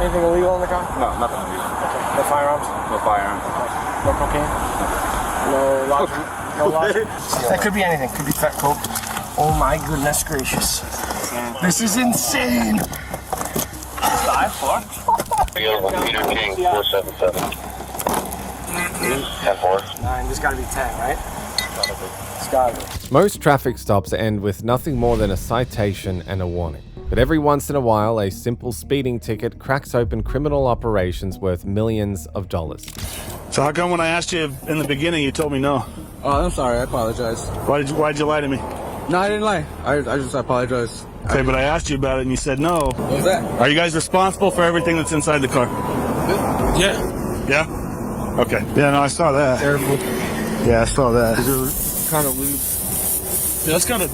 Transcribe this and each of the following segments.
Anything illegal in the car? No, nothing illegal. Okay. No firearms? No firearms. No cocaine? No logic? No logic? That could be anything. Could be fat coke. Oh my goodness gracious. This is insane. 5-4. Peter King 477. 10-4. 9. There's got to be 10, right? It's got to be. Most traffic stops end with nothing more than a citation and a warning. But every once in a while, a simple speeding ticket cracks open criminal operations worth millions of dollars. So how come when I asked you in the beginning, you told me no? Oh, I'm sorry. I apologize. Why'd you lie to me? No, I didn't lie. I just apologize. Okay, but I asked you about it and you said no. What was that? Are you guys responsible for everything that's inside the car? Yeah. Yeah? Okay. Yeah, no, I saw that. Careful. Yeah, I saw that. You're kind of loose. Yeah, it's gonna be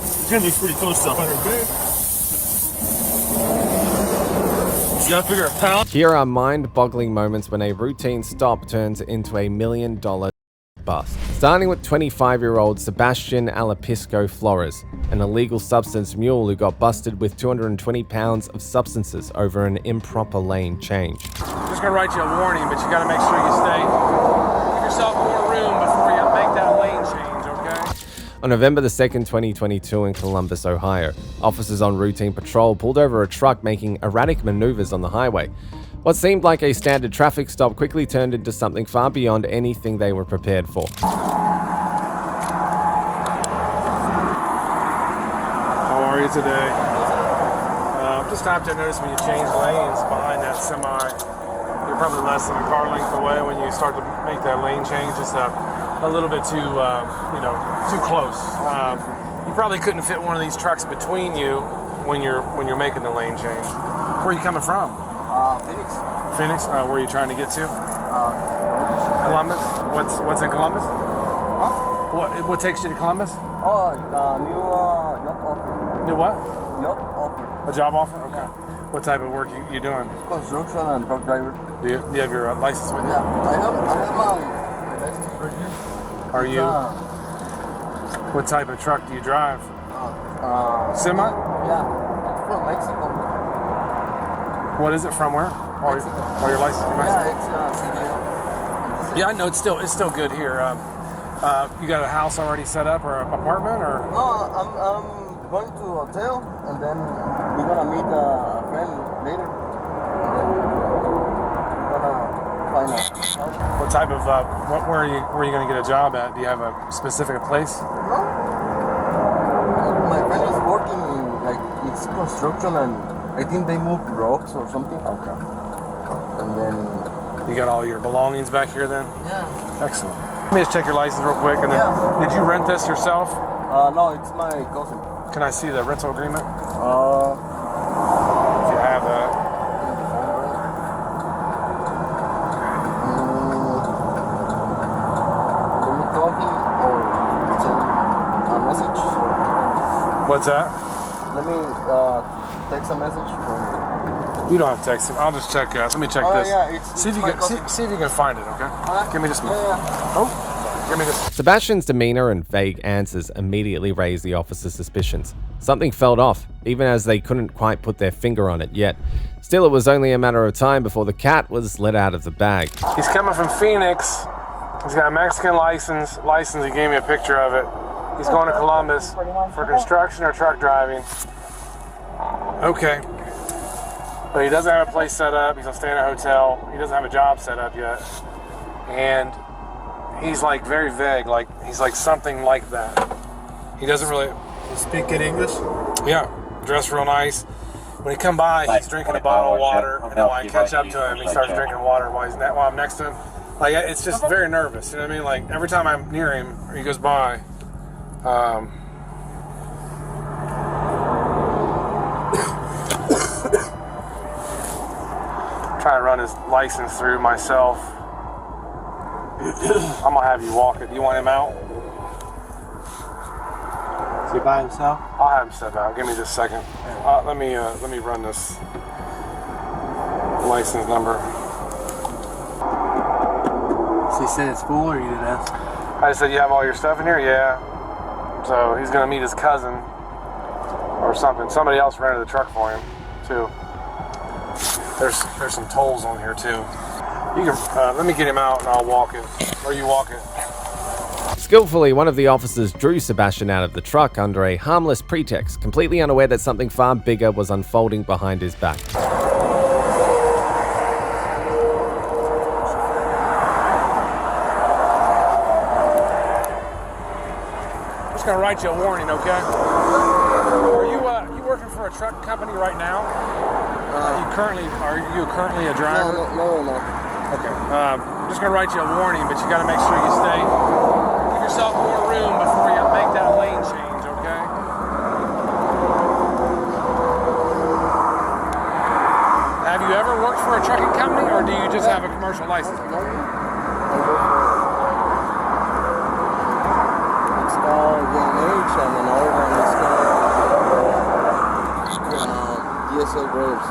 pretty close to 100. You gotta figure a pound. Here are mind-boggling moments when a routine stop turns into a $1 million bust. Starting with 25-year-old Sebastian Alapisco Flores, an illegal substance mule who got busted with 220 pounds of substances over an improper lane change. I'm just going to write you a warning, but you got to make sure you stay. Give yourself more room before you make that lane change, okay? On November the 2nd, 2022 in Columbus, Ohio, officers on routine patrol pulled over a truck making erratic maneuvers on the highway. What seemed like a standard traffic stop quickly turned into something far beyond anything they were prepared for. How are you today? Just stopped to notice when you change lanes behind that semi. You're probably less than a car length away when you start to make that lane change. Just a little bit too, too close. You probably couldn't fit one of these trucks between you when you're making the lane change. Where are you coming from? Phoenix. Phoenix? Where are you trying to get to? Columbus? What's in Columbus? Huh? What takes you to Columbus? Oh, new job offer. New what? Job offer. A job offer? Okay. What type of work you doing? Construction and truck driver. Do you have your license with you? Yeah, I have my license right here. Are you? What type of truck do you drive? Semi? Yeah, it's from Mexico. What is it from? Where? Oh, your license from Mexico? Yeah, it's Yeah, I know it's still good here. You got a house already set up or an apartment or? No, I'm going to a hotel and then we're gonna meet a friend later. And then we're gonna find a house. What type of where are you going to get a job at? Do you have a specific place? No. My friend is working in it's construction and I think they moved rocks or something. Okay. And then You got all your belongings back here then? yeah. Excellent. Let me just check your license real quick and then did you rent this yourself? No, it's my cousin. Can I see the rental agreement? Uh, If you have that. Can you call him or send a message? What's that? Let me text a message from You don't have to text him. I'll just check. Let me check Oh, this. yeah, it's see if you my can cousin. see if you can find it. Okay. Give me just a minute. Yeah. Oh, give me this. Sebastian's demeanor and vague answers immediately raised the officers' suspicions. Something felt off, even as they couldn't quite put their finger on it yet. Still, it was only a matter of time before the cat was let out of the bag. He's coming from Phoenix. He's got a Mexican license. He gave me a picture of it. He's going to Columbus for construction or truck driving. Okay. But he doesn't have a place set up. He's gonna stay in a hotel. He doesn't have a job set up yet. And he's like very vague. Like he's like something like that. He doesn't really. You speak in English? Yeah. Dressed real nice. When he come by, he's drinking a bottle of water. And then when I catch up to him, he starts drinking water while I'm next to him. Like it's just very nervous. You know what I mean? Like every time I'm near him or he goes by. Trying to run his license through myself. I'm gonna have you walk it. Do you want him out? Is he by himself? I'll have him step out. Give me just a second. Let me run this license number. So he said it's full, or you didn't ask? I just said, you have all your stuff in here? Yeah. So he's gonna meet his cousin or something. Somebody else rented the truck for him too. There's some tolls on here too. You can let me get him out and I'll walk it, or you walk it. Skillfully, one of the officers drew Sebastian out of the truck under a harmless pretext, completely unaware that something far bigger was unfolding behind his back. I'm just gonna write you a warning, okay? Are you working for a truck company right now? Are you currently a driver? No. Okay. I'm just gonna write you a warning, but you gotta make sure you stay. Give yourself more room before you make that lane change, okay? Have you ever worked for a trucking company, or do you just have a commercial license? It's called H, and another one is called DSL Brothers.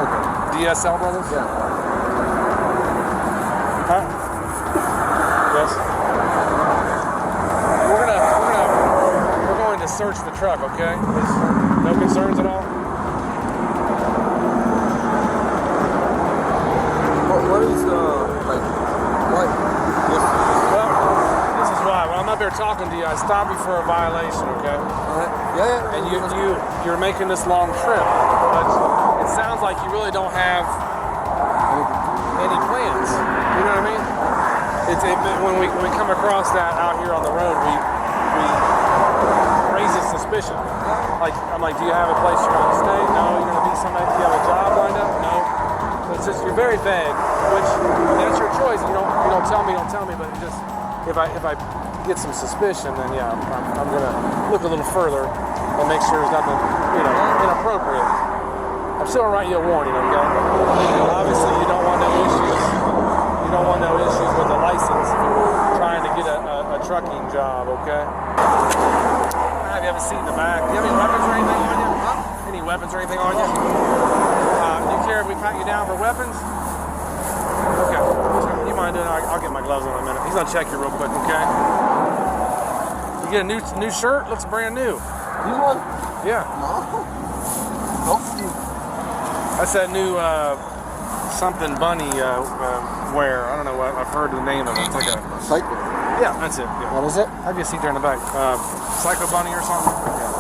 Okay. DSL Brothers? Yeah. Huh? Yes. We're going to search the truck, okay? No concerns at all? What is what? Well, this is why. When I'm up there talking to you, I stop you for a violation, okay? Yeah. And you're making this long trip, but it sounds like you really don't have any plans. You know what I mean? When we come across that out here on the road, we raises suspicion. Like I'm like, do you have a place you're going to stay? No. You're going to be somebody? Do you have a job lined up? No. So it's just you're very vague, which that's your choice. You don't tell me. But it just if I get some suspicion, then yeah, I'm going to look a little further and make sure there's nothing inappropriate. I'm still gonna write you a warning, okay? Obviously, you don't want no issues. You don't want no issues with the license trying to get a trucking job, okay? Have you have a seat in the back? Do you have any weapons or anything on you? Huh? Any weapons or anything on you? Do you care if we pat you down for weapons? Okay. You mind doing it? I'll get my gloves on in a minute. He's gonna check you real quick, okay? You get a new shirt? Looks brand new. This one? Yeah. No. That's that new something bunny wear. I don't know what I've heard the name of it. It's like a Psycho. yeah, that's it. Yeah. What is it? Have you a seat there in the back? Psycho bunny or something? Yeah.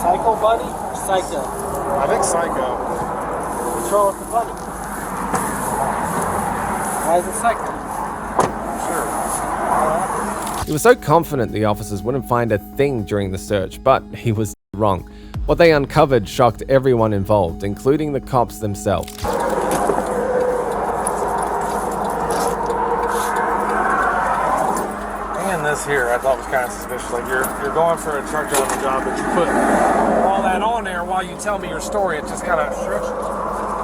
Psycho bunny or psycho? I think psycho. What's wrong with the bunny? Why is it psycho? Sure. He was so confident the officers wouldn't find a thing during the search, but he was wrong. What they uncovered shocked everyone involved, including the cops themselves. And this here, I thought was kind of suspicious. Like you're going for a truck driving job, but you put all that on there while you tell me your story. It's just kind of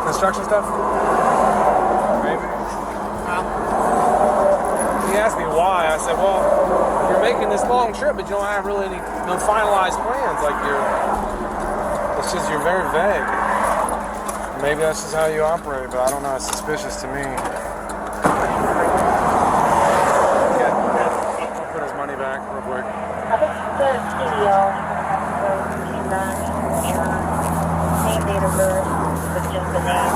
construction stuff. Maybe. He asked me why. I said, well, you're making this long trip, but you don't have really no finalized plans. Like it's just you're very vague. Maybe that's just how you operate, but I don't know. It's suspicious to me. I'll put his money back real quick. The studio, name, date of birth, with just the name,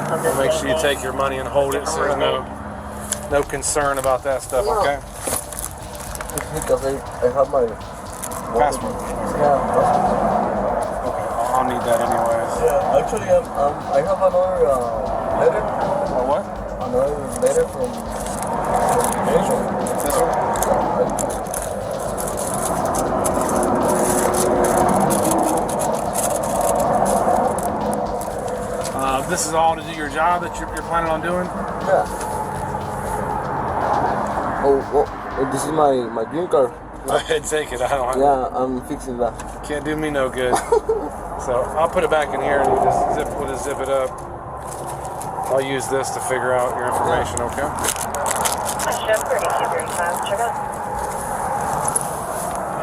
of the Make sure you take your money and hold it so there's no concern about that stuff, okay? Because I have my Passport. yeah. I'll need that anyways. Yeah, actually, I have another letter. Or what? Another letter from immigration. This one? This is all to do your job that you're planning on doing? Yeah. Oh, this is my green card. Go ahead, take it. I don't have Yeah, I'm fixing that. Can't do me no good. So I'll put it back in here and you just zip it up. I'll use this to figure out your information, okay?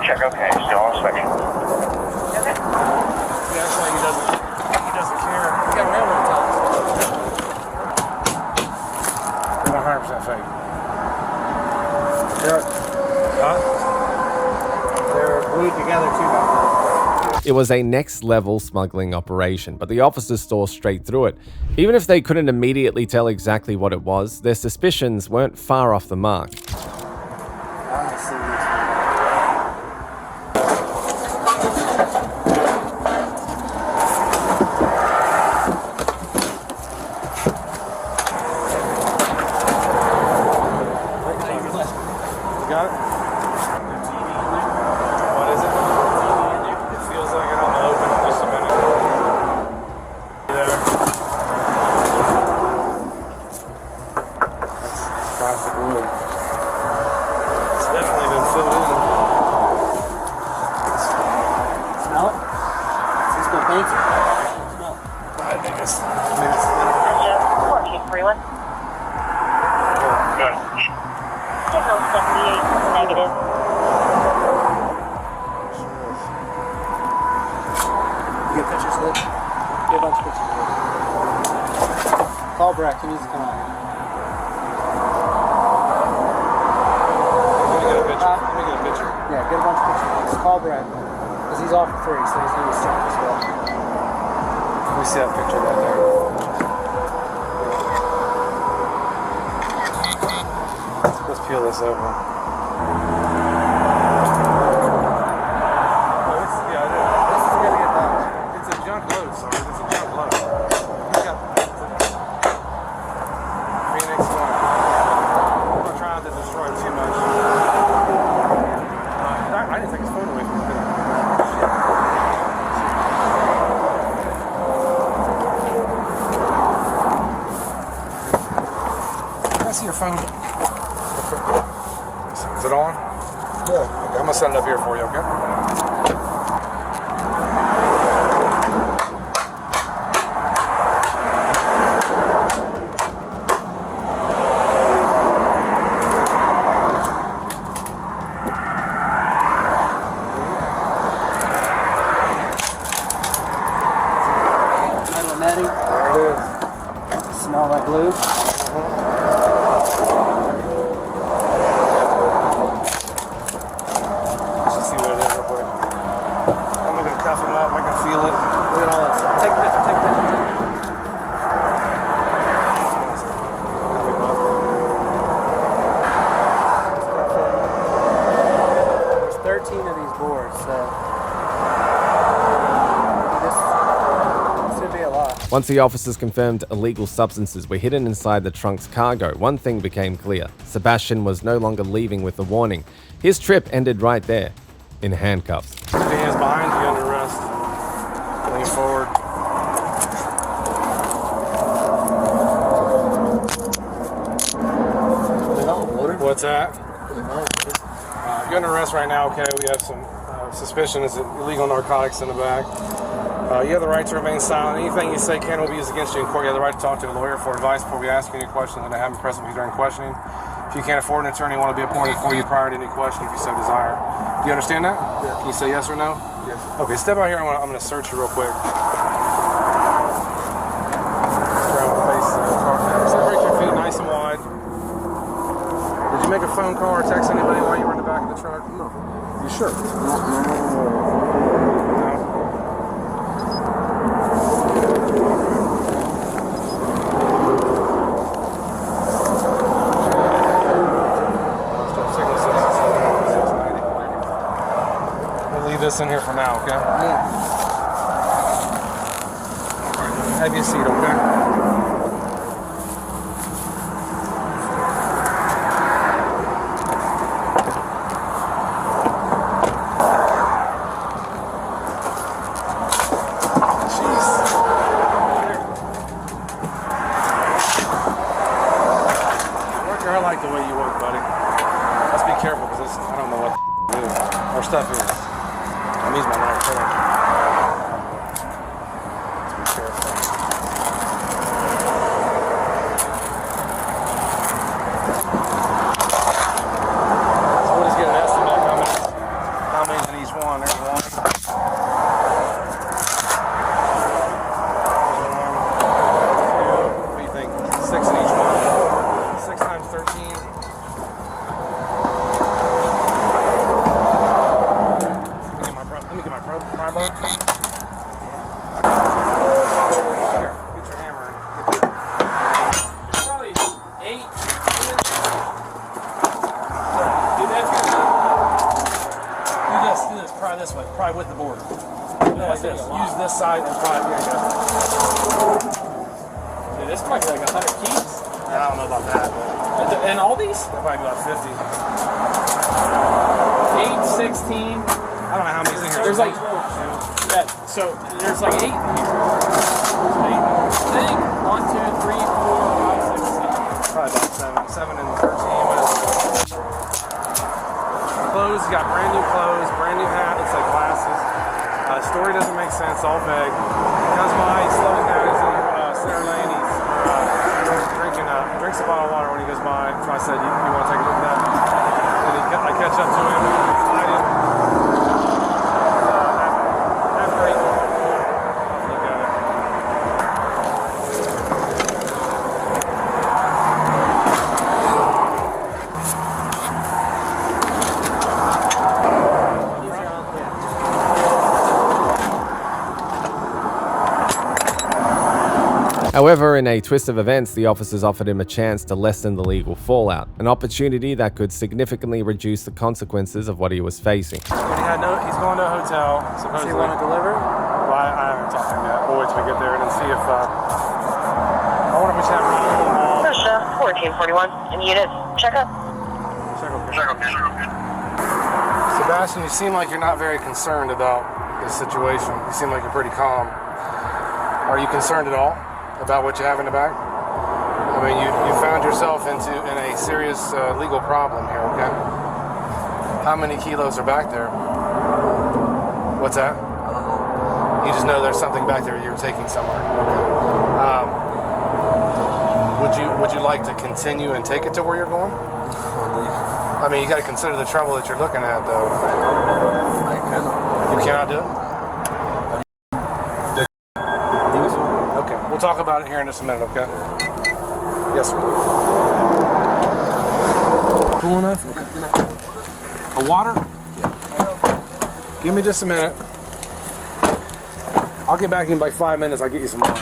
Check okay, still on inspection. He acts like he doesn't care. He got railroad ties. They're 100% fake. They're glued together too. It was a next-level smuggling operation, but the officers saw straight through it. Even if they couldn't immediately tell exactly what it was, their suspicions weren't far off the mark. Got it? What is it? It feels like it. I'm open in just a minute. There. That's plastic wood. It's definitely been filled in. Smell it? Let's go paint it. Smell it. I think it's. Attention, 1431. Good. Signal 78, negative. You get pictures, Liz? Get a bunch of pictures. Call Brett, he needs to come out here. Let me get a picture. Let me get a picture. Yeah, get a bunch of pictures. Just call Brett. Because he's off for 3, so he's going to start as well. Let me see that picture right there. Let's peel this over. Oh, it's, yeah, it is. This is going to get done. It's a junk load, sir. It's a junk load. We got Phoenix 1. I'm not trying to destroy too much. I didn't take his phone away from me. Can I see your phone? Is it on? Yeah. Okay, I'm gonna set it up here for you, okay? Metal netting. There it is. Smell like glue. Let's just see what it is real quick. I'm gonna cuff him up. I can feel it. Look at all that stuff. Take that, take that. There's 13 of these boards, so this should be a lot. Once the officers confirmed illegal substances were hidden inside the trunk's cargo, one thing became clear. Sebastian was no longer leaving with a warning. His trip ended right there, in handcuffs. Keep your hands behind you under arrest. Lean forward. What's that? You're under arrest right now, okay? We have some suspicion of illegal narcotics in the bag. You have the right to remain silent. Anything you say can will be used against you in court. You have the right to talk to a lawyer for advice before we ask you any questions and to have him present with you during questioning. If you can't afford an attorney, want to be appointed for you prior to any question if you so desire. Do you understand that? Yeah. Can you say yes or no? Yes. Okay, step out here. I'm gonna search you real quick. Around the face. Separate your feet nice and wide. Did you make a phone call or text anybody while you were in the back of the truck? No. You sure? No. We'll leave this in here for now, okay? Yeah. Have your seat, okay? I like the way you work, buddy. Let's be careful because I don't know what to do. Our stuff is. I'm using my right hand. Let's be careful. So we'll just get an estimate how many's in each one. There's one. What do you think? 6 in each one. 6 times 13. side is probably here you go. Dude, this might be like 100 keys. I don't know about that. And all these? That might be about 50. 8, 16. I don't know how many's in here. There's like, yeah, so there's like 8 in here. I think 1, 2, 3, 4, 5, 6, 7. Probably about 7 and 13. Clothes, you got brand new clothes, brand new hat, looks like glasses. Story doesn't make sense, all vague. He comes by, he's slowing down, he's in center lane, he's drinks a bottle of water when he goes by. So I said, you want to take a look at that? And I catch up to him, slide in. After 8, look at it. However, in a twist of events, the officers offered him a chance to lessen the legal fallout, an opportunity that could significantly reduce the consequences of what he was facing. But he's going to a hotel, supposedly. So you want to deliver? Well, I haven't talked to him yet. We'll wait till we get there and then see if, I wonder if we should have a Russia, 1441. And units, check up. Check okay. Sebastian, you seem like you're not very concerned about this situation. You seem like you're pretty calm. Are you concerned at all about what you have in the back? I mean, you found yourself in a serious legal problem here, okay? How many kilos are back there? What's that? You just know there's something back there you're taking somewhere. Okay. Would you like to continue and take it to where you're going? I mean, you got to consider the trouble that you're looking at, though. I cannot. You cannot do it? Okay, we'll talk about it here in just a minute, okay? Yes, sir. Cool enough? A water? Give me just a minute. I'll get back in like 5 minutes. I'll get you some water.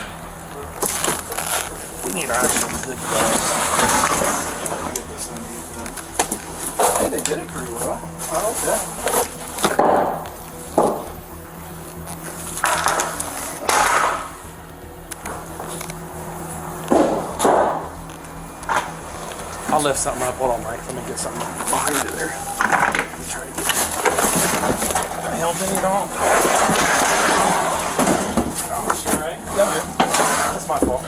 We need actual good guys. Hey, they did it pretty well. Okay. I'll lift something up. Hold on, Mike. Let me get something behind you there. Let me try to get that help any at all. Alright. Yep. That's my fault.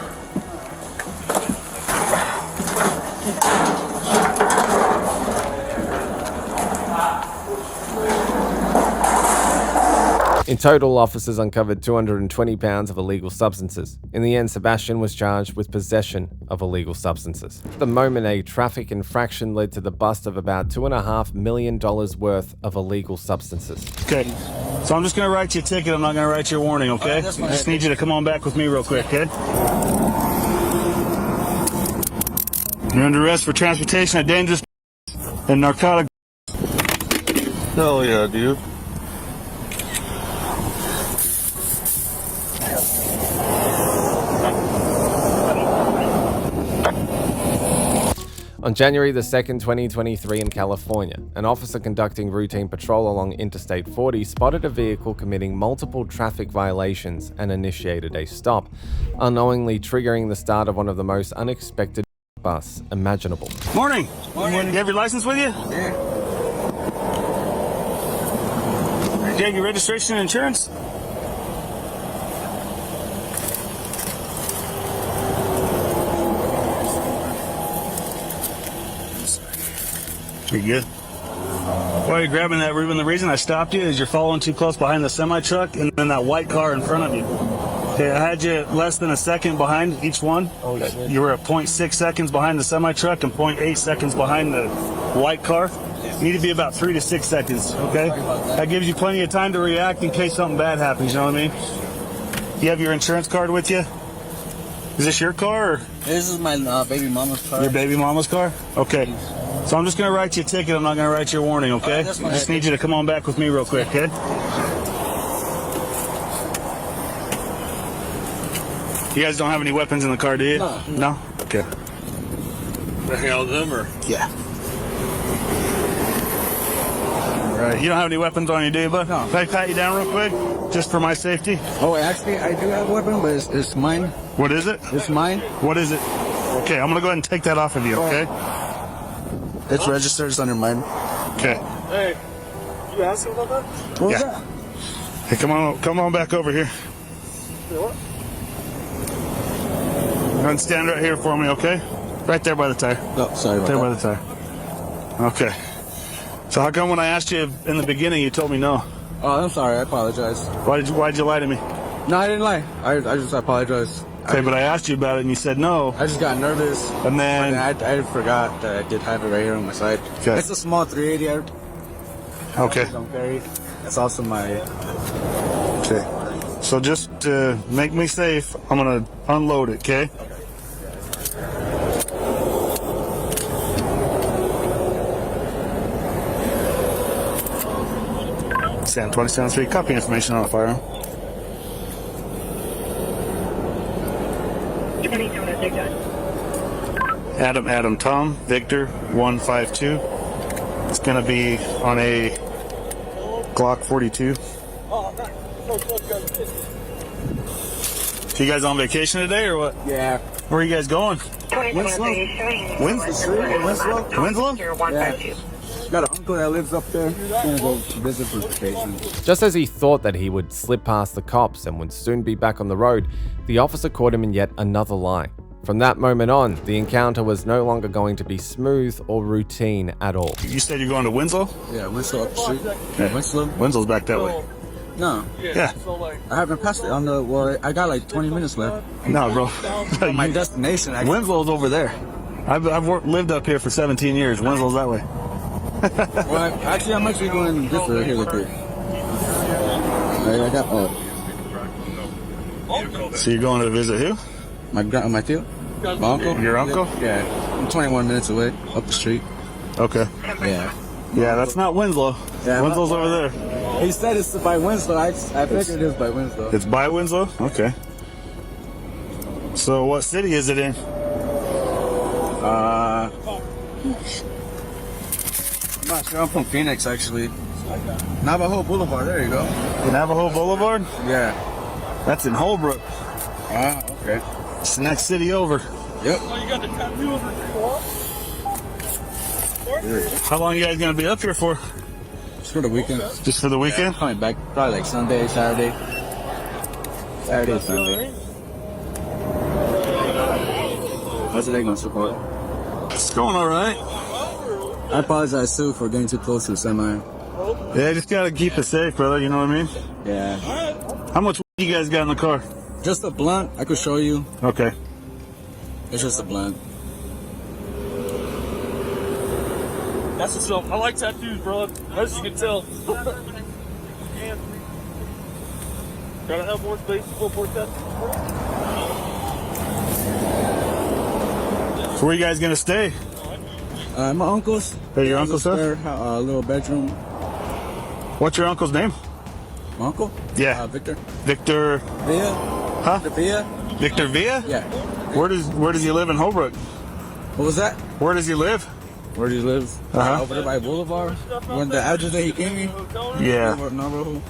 In total, officers uncovered 220 pounds of illegal substances. In the end, Sebastian was charged with possession of illegal substances. At the moment, a traffic infraction led to the bust of about $2.5 million worth of illegal substances. Okay. So I'm just going to write you a ticket. I'm not going to write you a warning, okay? I just need you to come on back with me real quick, okay? You're under arrest for transportation of dangerous and narcotic. Hell yeah, dude. On January the 2nd, 2023 in California, an officer conducting routine patrol along Interstate 40 spotted a vehicle committing multiple traffic violations and initiated a stop, unknowingly triggering the start of one of the most unexpected busts imaginable. Morning. Morning. You have your license with you? Yeah. Do you have your registration and insurance? You good? Why are you grabbing that, Ruben? The reason I stopped you is you're following too close behind the semi-truck and then that white car in front of you. Okay, I had you less than a second behind each one. Oh, shit. You were at 0.6 seconds behind the semi-truck and 0.8 seconds behind the white car. You need to be about 3 to 6 seconds, okay? That gives you plenty of time to react in case something bad happens, you know what I mean? You have your insurance card with you? Is this your car or? This is my baby mama's car. Your baby mama's car? Okay. So I'm just going to write you a ticket. I'm not going to write you a warning, okay? I just need you to come on back with me real quick, okay? You guys don't have any weapons in the car, do you? No? Okay. The hell them or? Yeah. All right. You don't have any weapons on you, do you, bud? No. Can I pat you down real quick, just for my safety? Oh, actually, I do have a weapon, but it's mine. What is it? It's mine. What is it? Okay, I'm gonna go ahead and take that off of you. Okay. It's registered. It's under mine. Okay. Hey, you asking about that? What was Yeah. that? Hey, come on back over here. Go ahead and stand right here for me, okay? Right there by the tire. No, sorry about There by that. the tire. Okay. So how come when I asked you in the beginning, you told me no? Oh, I'm sorry. I apologize. Why'd you lie to me? No, I didn't lie. I just apologize. Okay, but I asked you about it and you said no. I just got nervous. And then I forgot that I did have it right here on my side. Okay. It's a small 380. Okay. Don't carry. It's also my. Okay. So just to make me safe, I'm gonna unload it, okay? Sam 27-3, copy information on the firearm. Adam, Tom, Victor, 152. It's gonna be on a Glock 42. So you guys on vacation today or what? Yeah. Where are you guys going? Winslow. Winslow? Yeah. Got an uncle that lives up there. Gonna go visit for vacation. Just as he thought that he would slip past the cops and would soon be back on the road, the officer caught him in yet another lie. From that moment on, the encounter was no longer going to be smooth or routine at all. You said you're going to Winslow? Yeah, Winslow up the street. Yeah. Winslow? Winslow's back that way. No. Yeah. I haven't passed it on the. Well, I got like 20 minutes left. No, bro. My destination. Actually. Winslow's over there. I've lived up here for 17 years. Winslow's that way. Well, actually, I'm actually going this way here. Look here. I got So you're going to visit who? my tío, my uncle. Your uncle? Yeah, I'm 21 minutes away up the street. Okay. Yeah. Yeah, that's not Winslow. Yeah, Winslow's over there. He said it's by Winslow. I figured it is by Winslow. It's by Winslow? Okay. So what city is it in? I'm not sure. I'm from Phoenix, actually. Navajo Boulevard. There you go. Navajo Boulevard? Yeah. That's in Holbrook. Ah, okay. It's the next city over. Yep. How long you guys gonna be up here for? It's for the weekend. Just for the weekend? Coming back probably like Sunday, Saturday. Saturday, Sunday. How's the day going so far? It's going all right. I apologize too for getting too close to the semi. Yeah, just gotta keep it safe, brother. You know what I mean? Yeah. How much you guys got in the car? Just a blunt. I could show you. Okay. It's just a blunt. That's what's up. I like tattoos, bro. As you can tell. Gotta have more space for more tattoos. So where you guys gonna stay? My uncle's. Hey, your uncle's there. A little bedroom. What's your uncle's name? My uncle? Yeah. Victor. Victor. Villa? Huh? The Villa? Victor Villa? Yeah. Where does he live in Holbrook? What was that? Where does he live? Where do you live? Uh-huh. Over there by Boulevard. When the address that he gave me? Yeah. Navajo.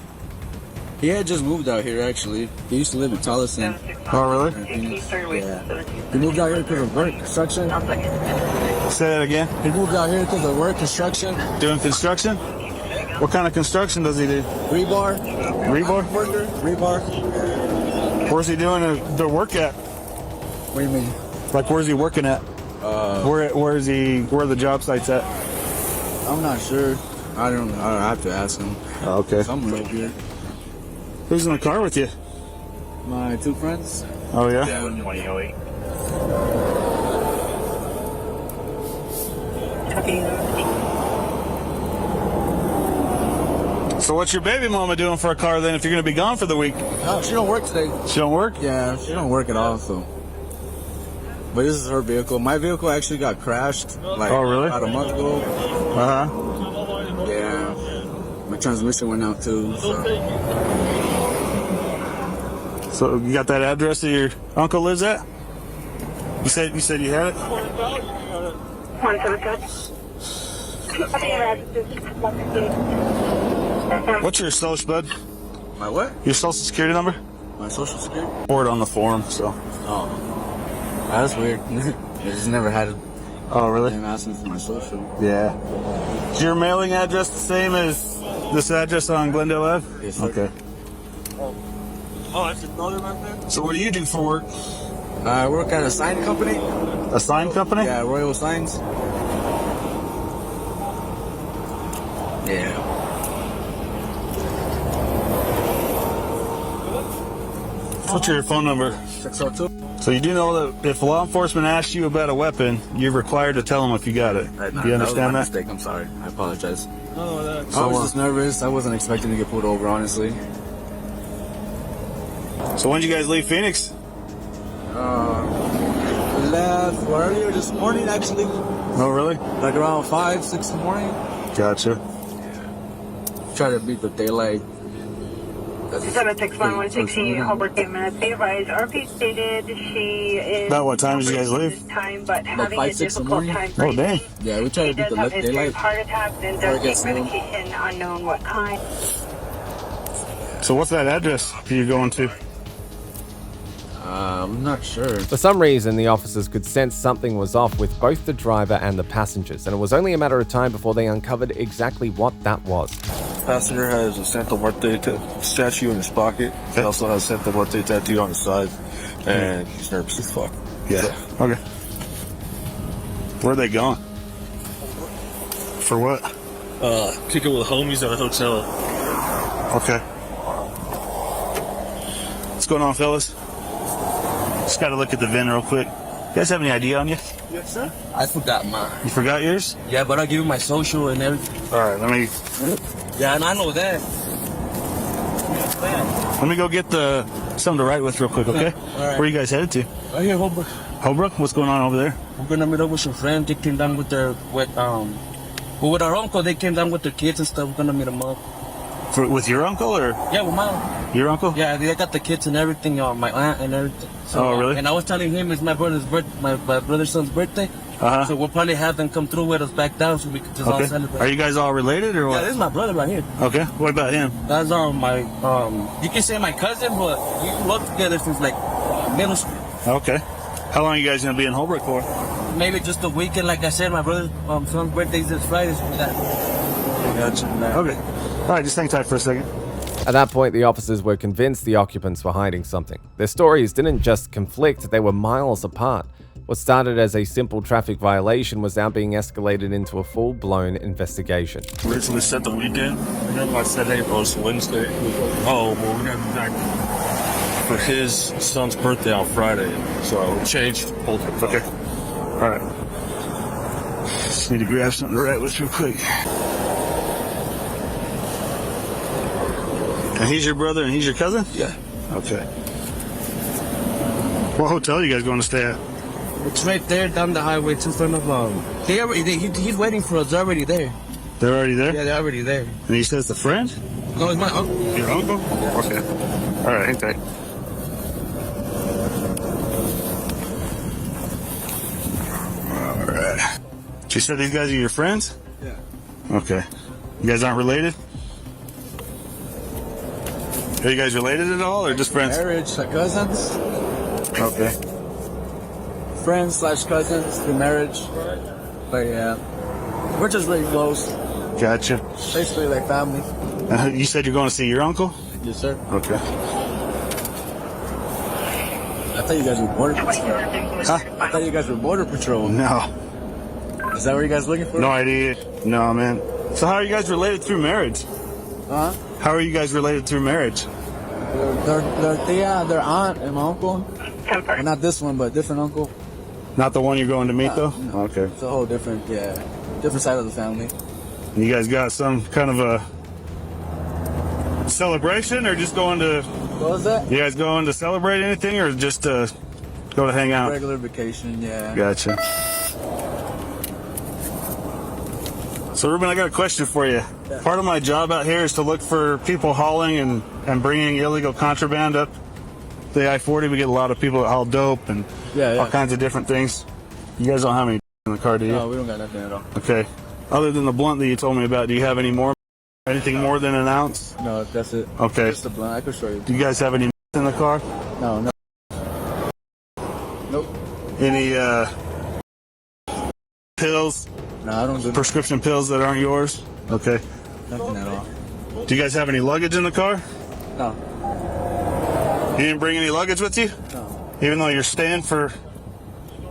He had just moved out here, actually. He used to live in Tolleson. Oh, really? Yeah. He moved out here because of work, construction. Say that again. He moved out here because of work, construction. Doing construction? What kind of construction does he do? Rebar. Rebar? Worker. Rebar. Where's he doing the work at? What do you mean? Like, where's he working at? Where are the job sites at? I'm not sure. I don't have to ask him. Oh, okay. Somewhere over here. Who's in the car with you? My two friends. Oh, yeah? So what's your baby mama doing for a car then if you're going to be gone for the week? No, she don't work today. She don't work? Yeah, she don't work at all, so. But this is her vehicle. My vehicle actually got crashed like Oh, really? about a month ago. Uh-huh. Yeah. My transmission went out too, so. So you got that address that your uncle lives at? You said you had it? What's your social, bud? My what? Your social security number? My social security? Or it on the form, so. Oh. That's weird. I just never had it. Oh, really? Them asking for my social. Yeah. Is your mailing address the same as this address on Glendale Ave? Yes, sir. Okay. Oh, that's another right there? So what do you do for work? I work at a sign company. A sign company? Yeah, Royal Signs. Yeah. What's your phone number? 602. So you do know that if law enforcement asks you about a weapon, you're required to tell them if you got it. Do you understand that? Mistake. I'm sorry. I apologize. Oh, I was just nervous. I wasn't expecting to get pulled over, honestly. So when did you guys leave Phoenix? Left earlier this morning, actually. Oh, really? Like around 5, 6 in the morning. Gotcha. Try to beat the daylight. 761-160, Holbrook minutes. Be advised, RP stated she is... About what time did you guys leave? Time, but having 5, a 6 in the difficult morning. time Oh, dang. Yeah, we try to She beat does the have history daylight. of heart attacks and Before it does gets take low. medication unknown what kind. So what's that address you're going to? I'm not sure. For some reason, the officers could sense something was off with both the driver and the passengers, and it was only a matter of time before they uncovered exactly what that was. Passenger has a Santa Muerte statue in his pocket. He also has Santa Muerte tattoo on his side, and he's nervous as fuck. Yeah. Okay. Where are they going? For what? Kicking with homies at a hotel. Okay. What's going on, fellas? Just got to look at the VIN real quick. You guys have any ID on you? Yes, sir. I forgot mine. You forgot yours? Yeah, but I'll give you my social and everything. All right, let Yeah, and I know that. me go get something to write with real quick, okay? All right. Where are you guys headed to? Right here, Holbrook. Holbrook? What's going on over there? We're gonna meet up with some friends. They came down with with our uncle. They came down with their kids and stuff. We're gonna meet them up. With your uncle or Yeah, with my your uncle? yeah, they got the kids and everything. My aunt and everything. So, Oh, really? And I was telling him it's my brother's my brother's son's birthday. Uh-huh. So we'll probably have them come through with us back down so we can just all Okay. celebrate. Are you guys all related or Yeah, what? this is my brother right here. Okay. What about him? That's my you can say my cousin, but we worked together since like middle school. Okay. How long are you guys gonna be in Holbrook for? Maybe just a weekend, like I said. My brother's son's birthday is this Friday, so we got. Gotcha. Okay. All right, just hang tight for a second. At that point, the officers were convinced the occupants were hiding something. Their stories didn't just conflict, they were miles apart. What started as a simple traffic violation was now being escalated into a full-blown investigation. Originally set the weekend, and then I said, hey, bro, it's Wednesday. Oh, well, we gotta be back for his son's birthday on Friday. So I changed. Okay. All right. Just need to grab something to write with real quick. And he's your brother and he's your cousin? Yeah. Okay. What hotel are you guys going to stay at? It's right there down the highway, in front of he's waiting for us. They're already there. They're already there? Yeah, they're already there. And he says the friend? No, it's my uncle. Your uncle? Okay. All right, hang tight. All right. She said these guys are your friends? Yeah. Okay. You guys aren't related? Are you guys related at all or just friends? Marriage, like cousins, Okay. friends / cousins through marriage. But yeah, we're just really close. Gotcha. Basically like family. You said you're going to see your uncle? Yes, sir. Okay. I thought you guys were border patrol. Huh? I thought you guys were border patrol. No. Is that what you guys looking for? No idea. No, man. So how are you guys related through marriage? Huh? How are you guys related through marriage? Their aunt and my uncle. Well, not this one, but different uncle. Not the one you're going to meet, though? No. Okay. It's a whole different side of the family. You guys got some kind of a celebration or just going to... What was that? You guys going to celebrate anything or just go to hang out? Regular vacation, yeah. Gotcha. So, Ruben, I got a question for you. Yeah. Part of my job out here is to look for people hauling and bringing illegal contraband up the I-40. We get a lot of people that haul dope and all kinds of different things. You guys don't have any in the car, do you? No, we don't got nothing at all. Okay. Other than the blunt that you told me about, do you have any more? Anything more than an ounce? No, that's it. Okay. Just the blunt. I can show you. Do you guys have any in the car? No, no. Nope. Any pills? No, I don't do Prescription pills that aren't yours? Okay. nothing at all. Do you guys have any luggage in the car? No. You didn't bring any luggage with you? No. Even though you're staying for...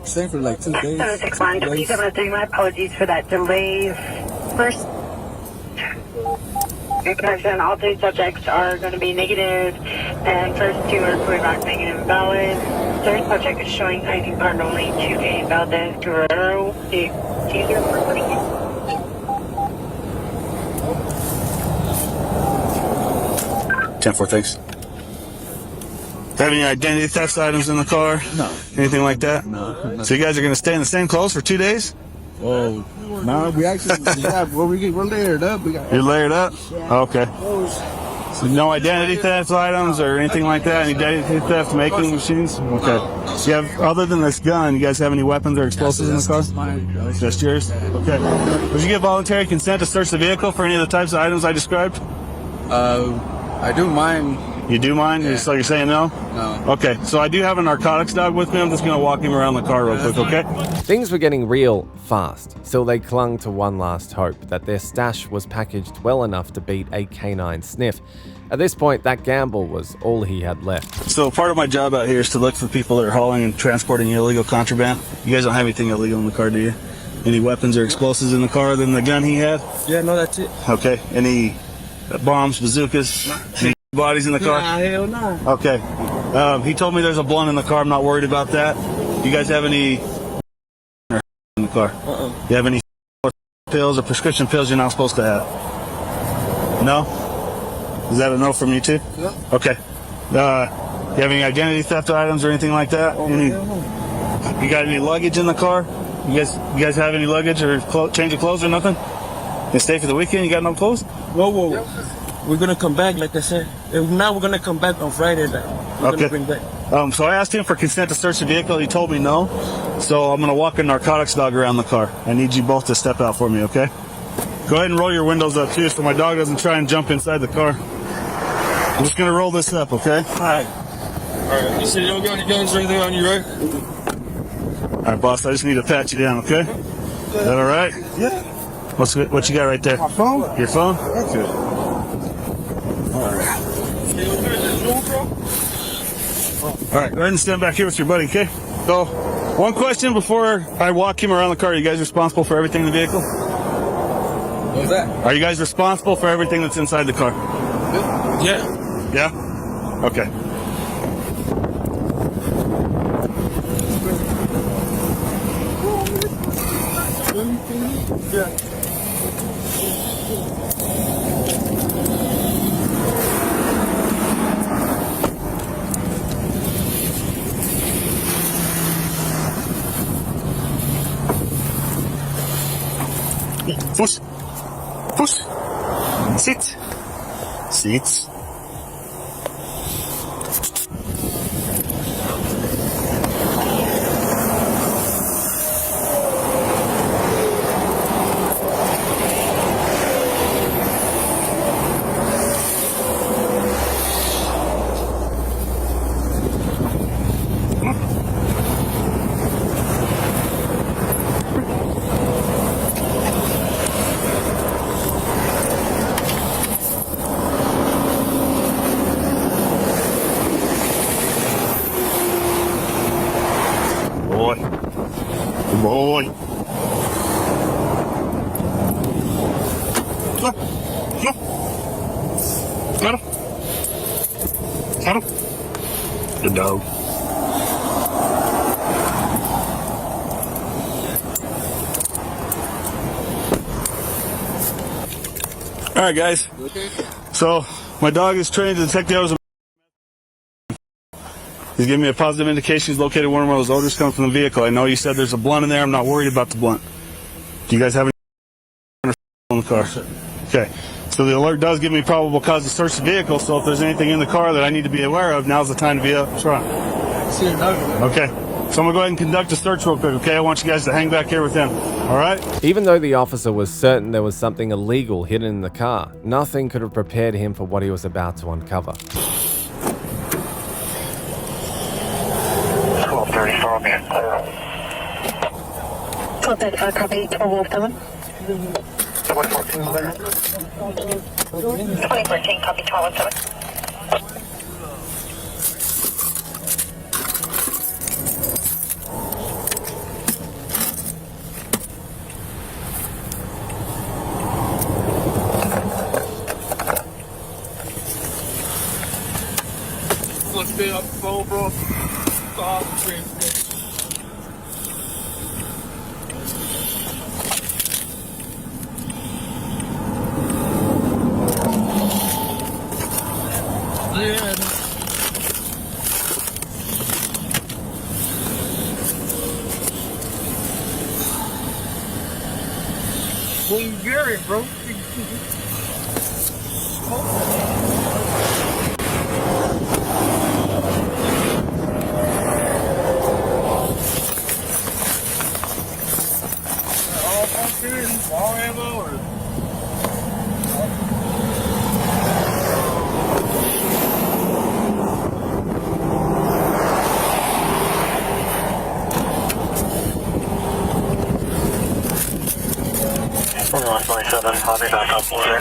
Staying for like 2 days. 761, 2703, my apologies for that delay. First, correction, all 3 subjects are going to be negative, and first 2 are going back negative and valid. Third subject is showing ID card only to a Valdez Guerrero. Do you hear for please? 10-4, thanks. Have any identity theft items in the car? No. Anything like that? No. So you guys are going to stay in the same clothes for 2 days? Whoa. No, we actually, we're layered up. We got You're layered up? Okay. So no identity theft items or anything like that? Any identity theft making machines? Okay. So you have, other than this gun, you guys have any weapons or explosives in the car? mine. Just yours? Okay. Would you give voluntary consent to search the vehicle for any of the types of items I described? I do mine. You do mind? Yeah. So you're saying no? No. Okay, so I do have a narcotics dog with me. I'm just going to walk him around the car real quick, okay? Things were getting real fast, still they clung to one last hope, that their stash was packaged well enough to beat a canine sniff. At this point, that gamble was all he had left. So part of my job out here is to look for people that are hauling and transporting illegal contraband. You guys don't have anything illegal in the car, do you? Any weapons or explosives in the car other than the gun he had? Yeah, no, that's it. Okay. Any bombs, bazookas? Any bodies in the car? Nah, hell no. Okay. He told me there's a blunt in the car. I'm not worried about that. You guys have any in the car? You have any pills or prescription pills you're not supposed to have? No? Is that a no from you too? Yeah. Okay. You have any identity theft items or anything like that? You got any luggage in the car? You guys have any luggage or change of clothes or nothing? You stay for the weekend? You got no clothes? Whoa. We're gonna come back, like I said. Now we're gonna come back on Friday. We're gonna bring back. So I asked him for consent to search the vehicle. He told me no. So I'm gonna walk a narcotics dog around the car. I need you both to step out for me, okay? Go ahead and roll your windows up too, so my dog doesn't try and jump inside the car. I'm just gonna roll this up, okay? All right. You said you don't got any guns or anything on you, right? All right, boss. I just need to pat you down, okay? Is that all right? Yeah. What you got right there? My phone? Your phone? That's it. All right, go ahead and stand back here with your buddy, okay? So, one question before I walk him around the car. Are you guys responsible for everything in the vehicle? What's that? Are you guys responsible for everything that's inside the car? Yeah. Yeah? Okay. Push. Push. Sit. Sit. Boy. Good boy. Look. Look. Got him. Got him. Good dog. All right, guys. So, my dog is trained to detect the odors of. He's giving me a positive indication he's located one of those odors coming from the vehicle. I know you said there's a blunt in there. I'm not worried about the blunt. Do you guys have any in the car? Okay. So the alert does give me probable cause to search the vehicle. So if there's anything in the car that I need to be aware of, now's the time to be up front. Okay. So I'm gonna go ahead and conduct a search real quick, okay? I want you guys to hang back here with him, all right? Even though the officer was certain there was something illegal hidden in the car, nothing could have prepared him for what he was about to uncover. 1234, man. 1234, copy, 1207. 2014, copy, 1207. Let's stay up the phone, bro. Stop the transmission. Yeah. Well, Gary, bro. All ammo or I'll be back up later.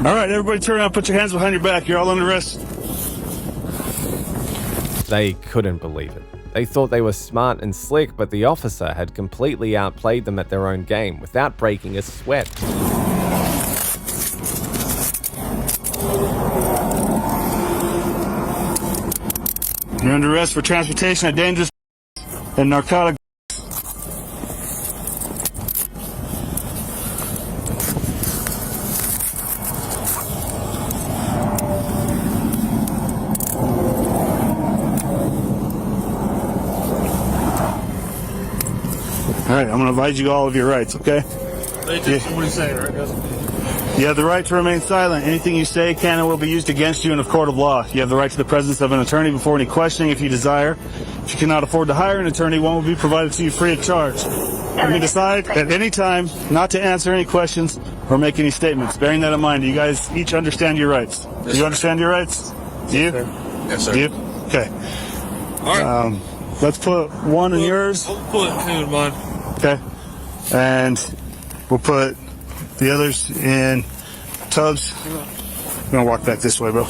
All right, everybody turn around, put your hands behind your back. You're all under arrest. They couldn't believe it. They thought they were smart and slick, but the officer had completely outplayed them at their own game without breaking a sweat. You're under arrest for transportation of dangerous and narcotic. All right, I'm going to advise you all of your rights, okay? what do you say, right? You have the right to remain silent. Anything you say can and will be used against you in a court of law. You have the right to the presence of an attorney before any questioning if you desire. If you cannot afford to hire an attorney, one will be provided to you free of charge. You may decide at any time not to answer any questions or make any statements. Bearing that in mind, do you guys each understand your rights? Do you understand your rights? Do you? Yes, sir. Do you? Okay. All right. Let's put one in yours. I'll put two in mine. Okay. And we'll put the others in tubs. I'm gonna walk back this way, bro.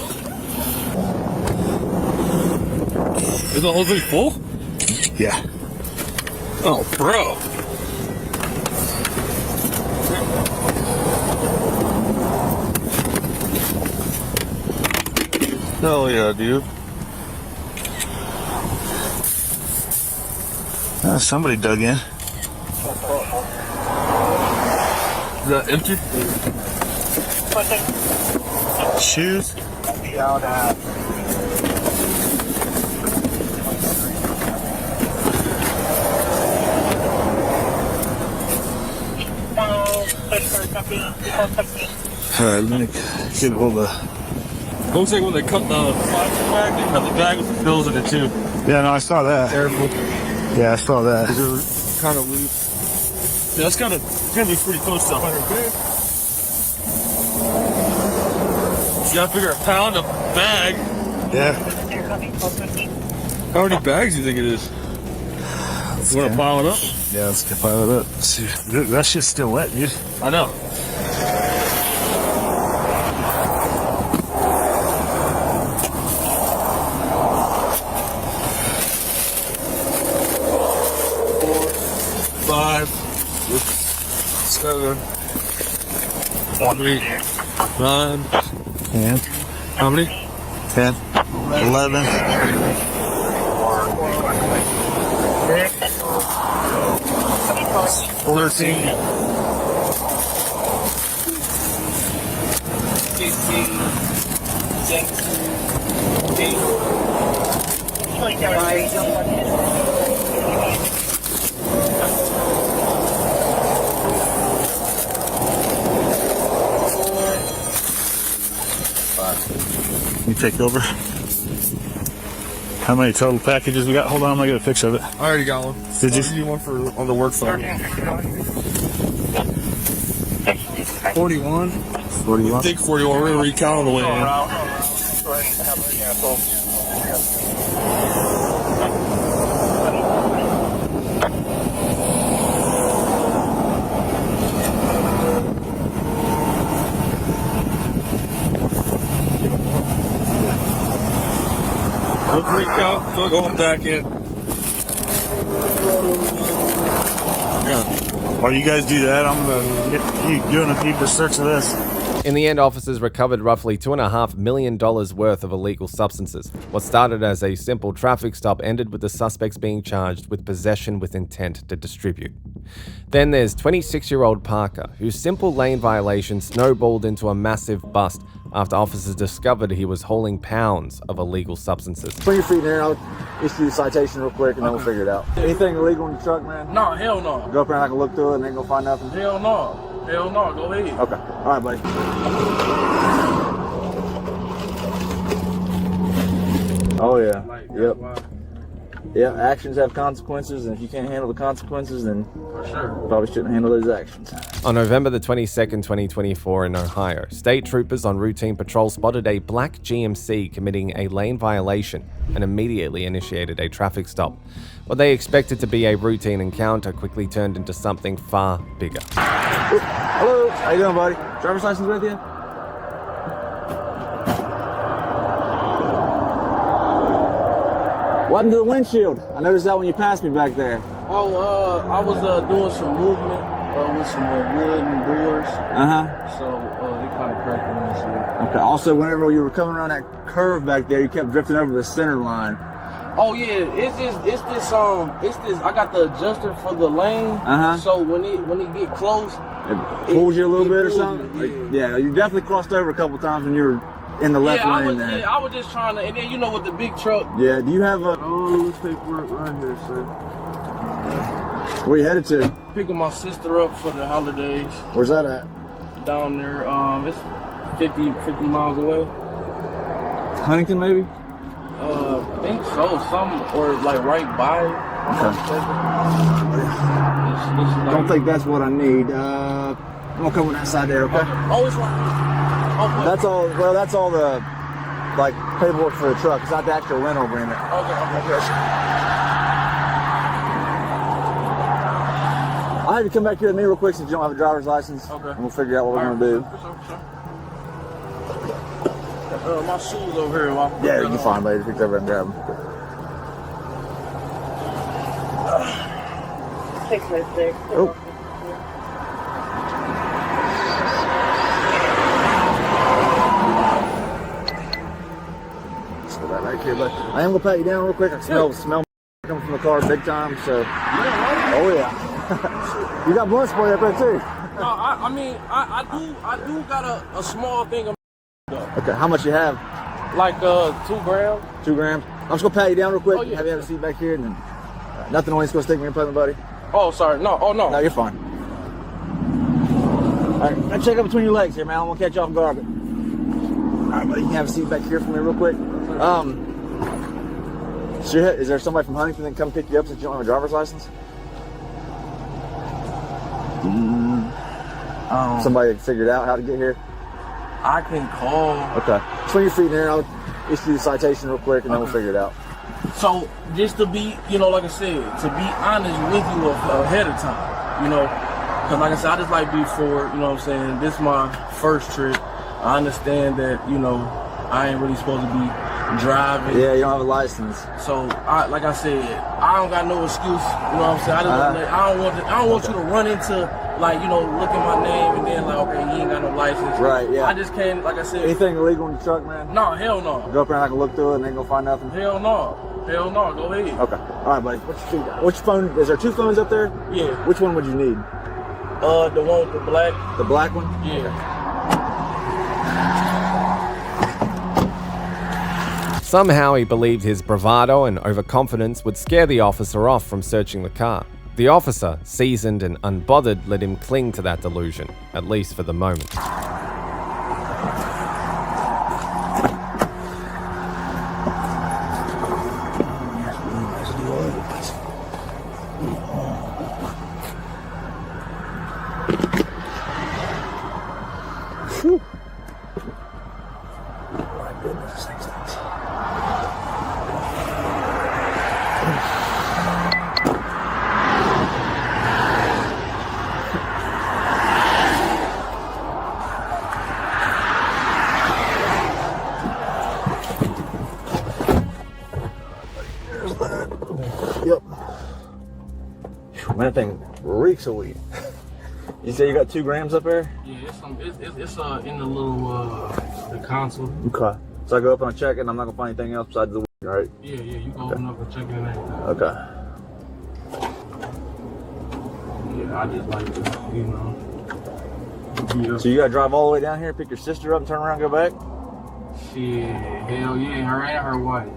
Is the whole thing full? Yeah. Oh, bro. Hell yeah, dude. Somebody dug in. Is that empty? Shoes. Alright, let me get a hold of. Looks like when they cut the plastic bag, they cut the bag with the pills in it too. Yeah, no, I saw that. Careful. Yeah, I saw that. They're kind of loose. Yeah, it's gonna be pretty close to 100K. You gotta figure a pound a bag. Yeah. How many bags do you think it is? You wanna pile it up? Yeah, let's get pile it up. See, that shit's still wet, dude. I know. 7, 8, 9, And how many? 10, 11, 13. 5. You take over. How many total packages we got? Hold on, I'm gonna get a picture of it. I already got one. Did you? I'll give you one for on the work phone. 41. 41. I think 41. We're gonna recount on the way in. Let's recount. So going back in. Yeah. While you guys do that, I'm gonna get you doing a deeper search of this. In the end, officers recovered roughly $2.5 million worth of illegal substances. What started as a simple traffic stop ended with the suspects being charged with possession with intent to distribute. Then there's 26-year-old Parker, whose simple lane violation snowballed into a massive bust after officers discovered he was hauling pounds of illegal substances. Put your feet in there. I'll issue the citation real quick and then we'll figure it out. Anything illegal in the truck, man? No, hell no. Go up there and I can look through it and ain't gonna find nothing? Hell no. Hell no. Go ahead. Okay. All right, buddy. Oh, yeah. Yep. Yeah, actions have consequences, and if you can't handle the consequences, then you probably shouldn't handle those actions. On November the 22nd, 2024 in Ohio, state troopers on routine patrol spotted a black GMC committing a lane violation and immediately initiated a traffic stop. What they expected to be a routine encounter quickly turned into something far bigger. Hello. How you doing, buddy? Driver's license with you? What happened to the windshield? I noticed that when you passed me back there. Oh, I was doing some movement with some wood and doors. So they kind of cracked the windshield. Okay. Also, whenever you were coming around that curve back there, you kept drifting over the center line. Oh yeah, it's this. I got the adjuster for the lane. So when it get close, it pulls you a little bit or pulls something. you, Yeah, you definitely crossed over a couple times when you were in the left lane there. Yeah, I was just trying to, and then with the big truck. Yeah, do you have a... Oh, let's take work right here, sir. Where you headed to? Picking my sister up for the holidays. Where's that at? Down there, it's 50 miles away. Huntington, maybe? I think so, or like right by. Okay. Don't think that's what I need. I'm gonna come on that side there, okay? Oh, it's right. Okay. That's all. Well, that's all the like paperwork for the truck. It's not the actual rental agreement. Okay. I'll have you come back here with me real quick since you don't have a driver's license. Okay. And we'll figure out what we're gonna do. My shoes over here. Yeah, you can find later. Pick over and grab them. 606. Oh. Here, but I am gonna pat you down real quick. I smell coming from the car big time. So, oh yeah, you got blood spray up there too. No, I mean I do got a small thing of. Okay, how much you have? Like 2 grams. 2 grams. I'm just gonna pat you down real quick. Oh, yeah. Have you a seat back here, and then nothing on you's gonna stick me in present, buddy. Oh, sorry. No. Oh no. No, you're fine. All right, I check up between your legs here, man. I'm gonna catch you off guard. All right, buddy, you can have a seat back here for me real quick. Is there somebody from Huntington that can come pick you up since you don't have a driver's license? Somebody that figured out how to get here? I can call. Okay. Swing your feet in there. I'll issue the citation real quick and then we'll figure it out. So, just to be, like I said, to be honest with you ahead of time, because like I said, I just like before, what I'm saying, this is my first trip. I understand that, I ain't really supposed to be driving. Yeah, you don't have a license. So, like I said, I don't got no excuse. You know what I'm saying? I don't want you to run into like, you know, look at my name and then like, okay, he ain't got no license. Right, yeah. I just can't, like I said. Anything illegal in the truck, man? No, hell no. Go up there and I can look through it and ain't gonna find nothing? Hell no. Hell no, go ahead. Okay. All right, buddy. Which phone? Is there 2 phones up there? Yeah. Which one would you need? The one with the black. The black one? Yeah. Somehow he believed his bravado and overconfidence would scare the officer off from searching the car. The officer, seasoned and unbothered, let him cling to that delusion, at least for the moment. Whew. My goodness, this thing stinks. Yep. Man, that thing reeks of weed. You say you got 2 grams up there? Yeah, it's in the little the console. Okay. So I go up and I check it and I'm not gonna find anything else besides the weed, right? Yeah, you can open up and check it and everything. Okay. Yeah, I just like to, you know. Yeah. So you gotta drive all the way down here, pick your sister up and turn around and go back? Shit, hell yeah, her and her wife.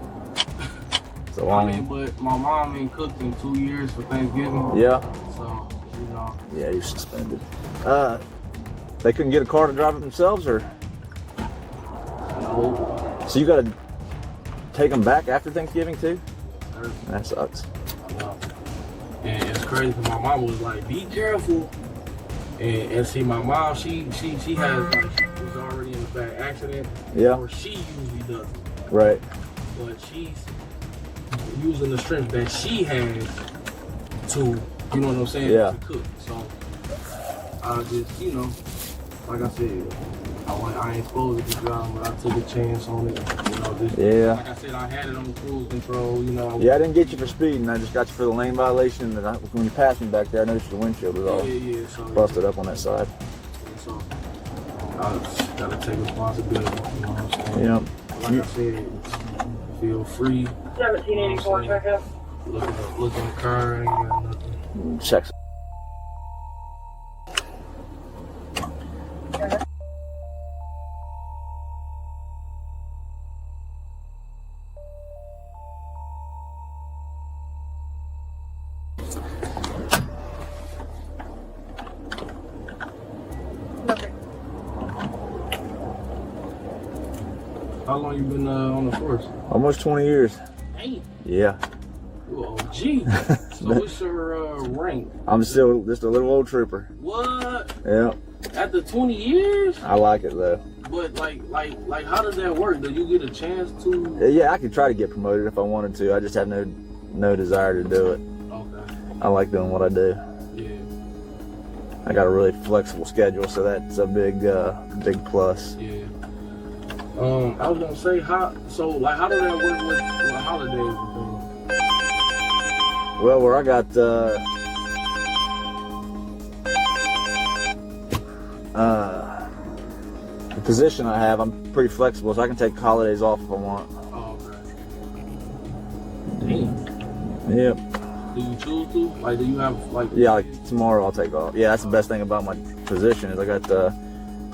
So I mean, but my mom ain't cooked in 2 years for Thanksgiving. Yeah. So, you know. Yeah, you're suspended. They couldn't get a car to drive it themselves, or? No. So you gotta take them back after Thanksgiving too? That sucks. No. And it's crazy. My mom was like, "Be careful." And see, my mom, she has like, she was already in a bad accident. Yeah. Or she usually does. Right. But she's using the strength that she has to, you know what I'm saying? Yeah. To cook. So I just, you know, like I said, I ain't supposed to be driving, but I took a chance on it. You know, just, Yeah. like I said, I had it on cruise control. You know. Yeah, I didn't get you for speeding. I just got you for the lane violation. And when you passed me back there, I noticed your windshield was all So, busted up on that side. So I gotta take responsibility. You know what I'm saying? Yep. Like I said, feel free. 1784 checkup. Look in the car, ain't got nothing. Check. How long you been on the force? Almost 20 years. Hey. Yeah. Oh, gee. So what's your rank? I'm still just a little old trooper. What? Yeah. After 20 years? I like it though. But like, how does that work? Do you get a chance to? Yeah, I could try to get promoted if I wanted to. I just have no desire to do it. Okay. I like doing what I do. Yeah. I got a really flexible schedule, so that's a big plus. Yeah. I was gonna say how does that work with holidays and things? Well, where I got the position I have, I'm pretty flexible, so I can take holidays off if I want. Oh, okay. Damn. Yep. Do you choose to? Like, do you have like? Yeah, like tomorrow I'll take off. Yeah, that's the best thing about my position is I got the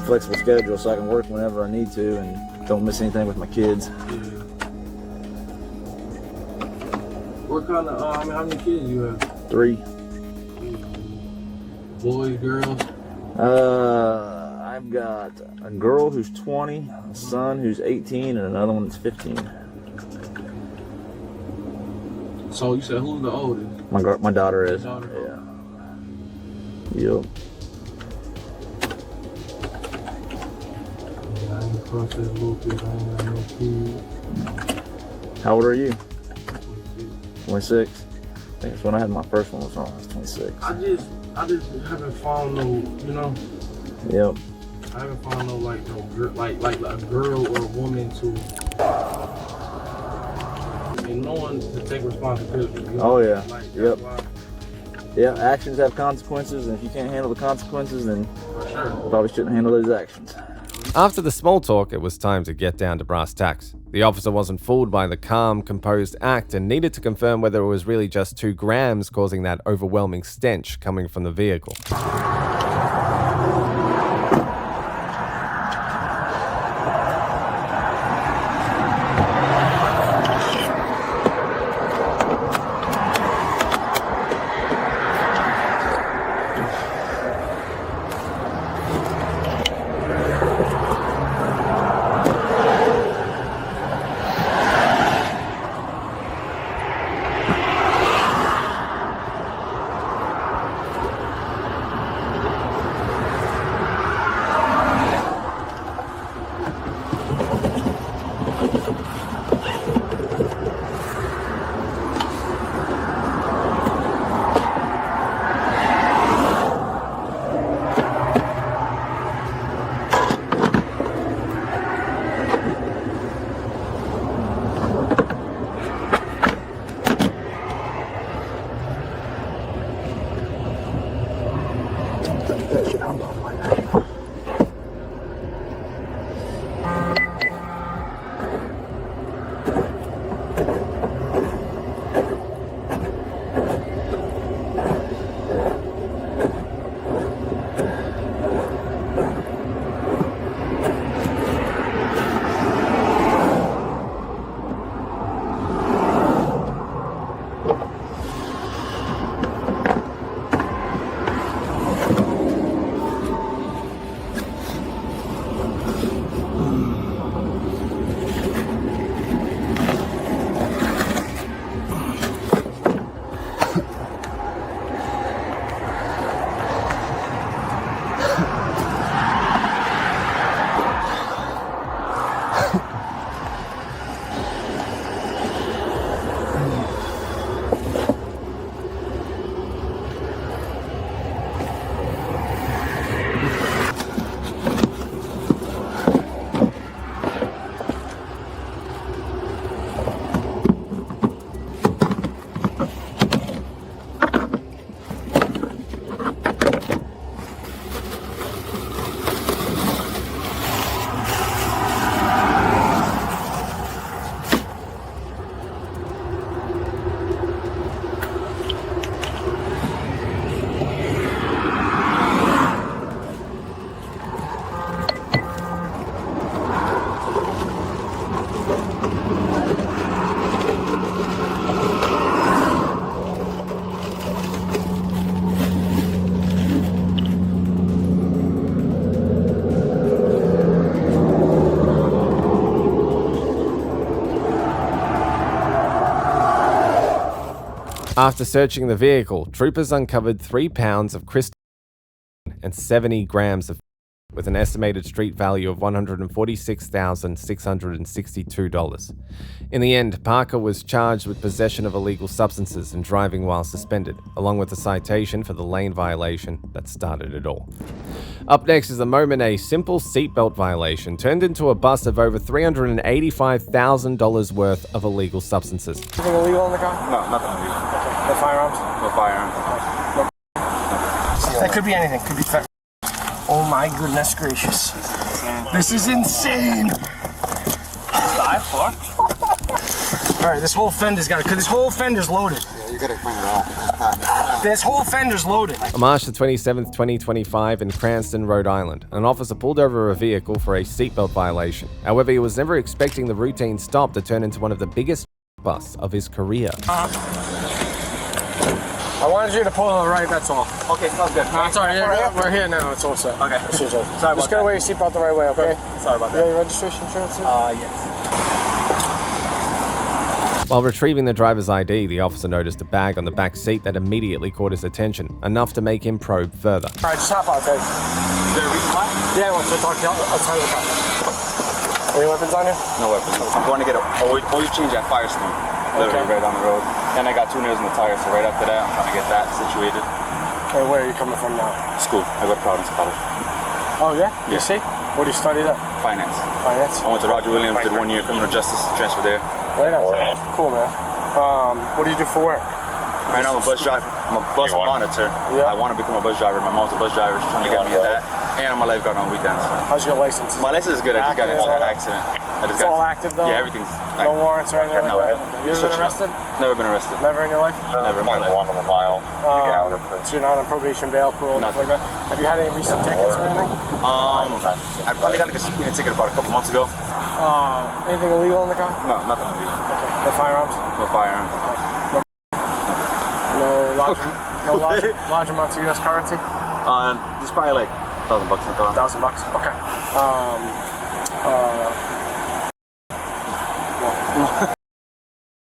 flexible schedule, so I can work whenever I need to and don't miss anything with my kids. Yeah. What kind of? How many kids you have? 3. Boys, girls? I've got a girl who's 20, a son who's 18, and another one that's 15. So you said who's the oldest? My daughter is. Your daughter? Yeah. Yep. Yeah, I ain't crossed that little bit. I ain't got no kids. How old are you? 26. I think it's when I had my first one was when I was 26. I just haven't found no, you know. Yep. I haven't found no like a girl or a woman to and knowing to take responsibility. You know? Oh yeah. Like, Yep. why Yeah, actions have consequences, and if you can't handle the consequences, then you probably shouldn't handle those actions. After the small talk, it was time to get down to brass tacks. The officer wasn't fooled by the calm, composed act and needed to confirm whether it was really just 2 grams causing that overwhelming stench coming from the vehicle. After searching the vehicle, troopers uncovered 3 pounds of crystal and 70 grams of with an estimated street value of $146,662. In the end, Parker was charged with possession of illegal substances and driving while suspended, along with a citation for the lane violation that started it all. Up next is the moment a simple seatbelt violation turned into a bust of over $385,000 worth of illegal substances. Anything illegal in the car? No, nothing illegal. No firearms? No firearms. That could be anything. Could be fentanyl. Oh my goodness gracious. This is insane. Alright, this whole fender's got it, because this whole fender's loaded. Yeah, you gotta clean it off. This whole fender's loaded. On March the 27th, 2025 in Cranston, Rhode Island, an officer pulled over a vehicle for a seatbelt violation. However, he was never expecting the routine stop to turn into one of the biggest busts of his career. I wanted you to pull to the right, that's all. Okay, sounds good. No, it's alright, we're here now, it's all set. Okay. It's all set. Sorry Just about gotta wear your seatbelt the right way, okay? Sorry about You got your registration insurance? Yes. While retrieving the driver's ID, the officer noticed a bag on the back seat that immediately caught his attention, enough to make him probe further. Alright, just hop out, guys. Is there a reason why? Yeah, I want to talk to you outside of the car. Any weapons on you? No weapons. I'm going to get a oil change at Firestone. Literally right down the road. And I got 2 nails in the tire, so right after that, I'm trying to get that situated. Okay, where are you coming from now? School. I go to Providence College. Oh, yeah? Yeah. You see? What do you study there? Finance. Finance? I went to Roger Williams, did 1 year criminal justice, transfer there. Right on. Cool, man. What do you do for work? Right now I'm a bus driver. I'm a bus monitor. Yeah. I want to become a bus driver. My mom's a bus driver. She's trying to get me into that. And I'm a lifeguard on weekends. How's your license? My license is good. I just got into an accident. It's all active though? Yeah, everything's active. No warrants or anything No, like that? You ever been arrested? Never been arrested. Never in your life? Never in my life. So you're not on probation, bail, parole, nothing like that? Have you had any recent tickets or anything? I probably got like a speeding ticket about a couple months ago. Anything illegal in the car? No, nothing illegal. Okay. No firearms? No firearms. No large amounts of U.S. currency? There's probably like $1,000 in the car. $1,000? Okay.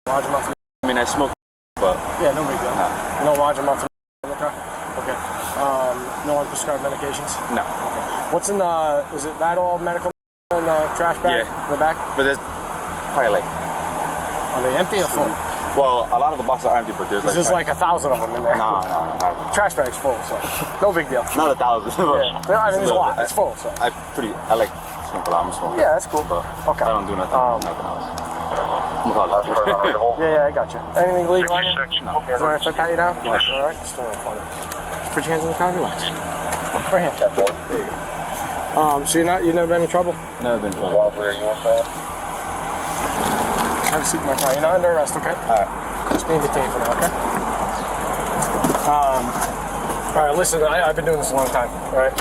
Large amounts of... I mean, I smoke, but... Yeah, no big deal. No large amounts of in the car? Okay. No unprescribed medications? No. Okay. What's in the... Is it that all medical in the trash bag? Yeah. In the back? But there's probably like... Are they empty or full? Well, a lot of the boxes are empty, but there's There's like 1,000 of them in there. No. Trash bag's full, so no big deal. Not 1,000. Yeah. I mean, there's a lot. It's full, so. I like smoke a lot. I'm a smoker. Yeah, that's cool. But Okay. I don't do nothing else. Yeah, I got you. Anything illegal on you? No. Is it alright if I pat you down? Yeah. Alright, just don't funny. Put your hands in the car, relax. Right here. There you go. So you've never been in trouble? Never been in trouble. Have a seat in my car. You're not under arrest, okay? Alright. Just being detained for now, okay? Alright, listen, I've been doing this a long time, alright?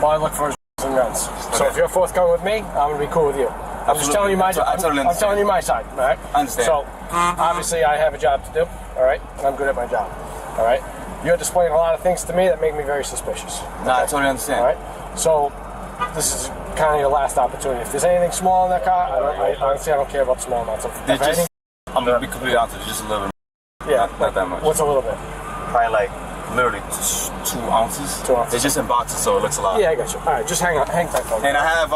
All I look for is and guns. So if you're forthcoming with me, I'm gonna be cool with you. I'm just telling you my I'm telling you my side, alright? I understand. So obviously I have a job to do, alright? And I'm good at my job. Alright? You're displaying a lot of things to me that make me very suspicious. No, I totally understand. Alright? So this is kind of your last opportunity. If there's anything small in that car, honestly I don't care about small amounts of I'm gonna be completely honest, it's just a little bit. Yeah. Not that much. What's a little bit? Probably like literally 2 ounces. 2 ounces. It's just in boxes, so it looks a lot. Yeah, I got you. Alright, just hang tight for me. And I have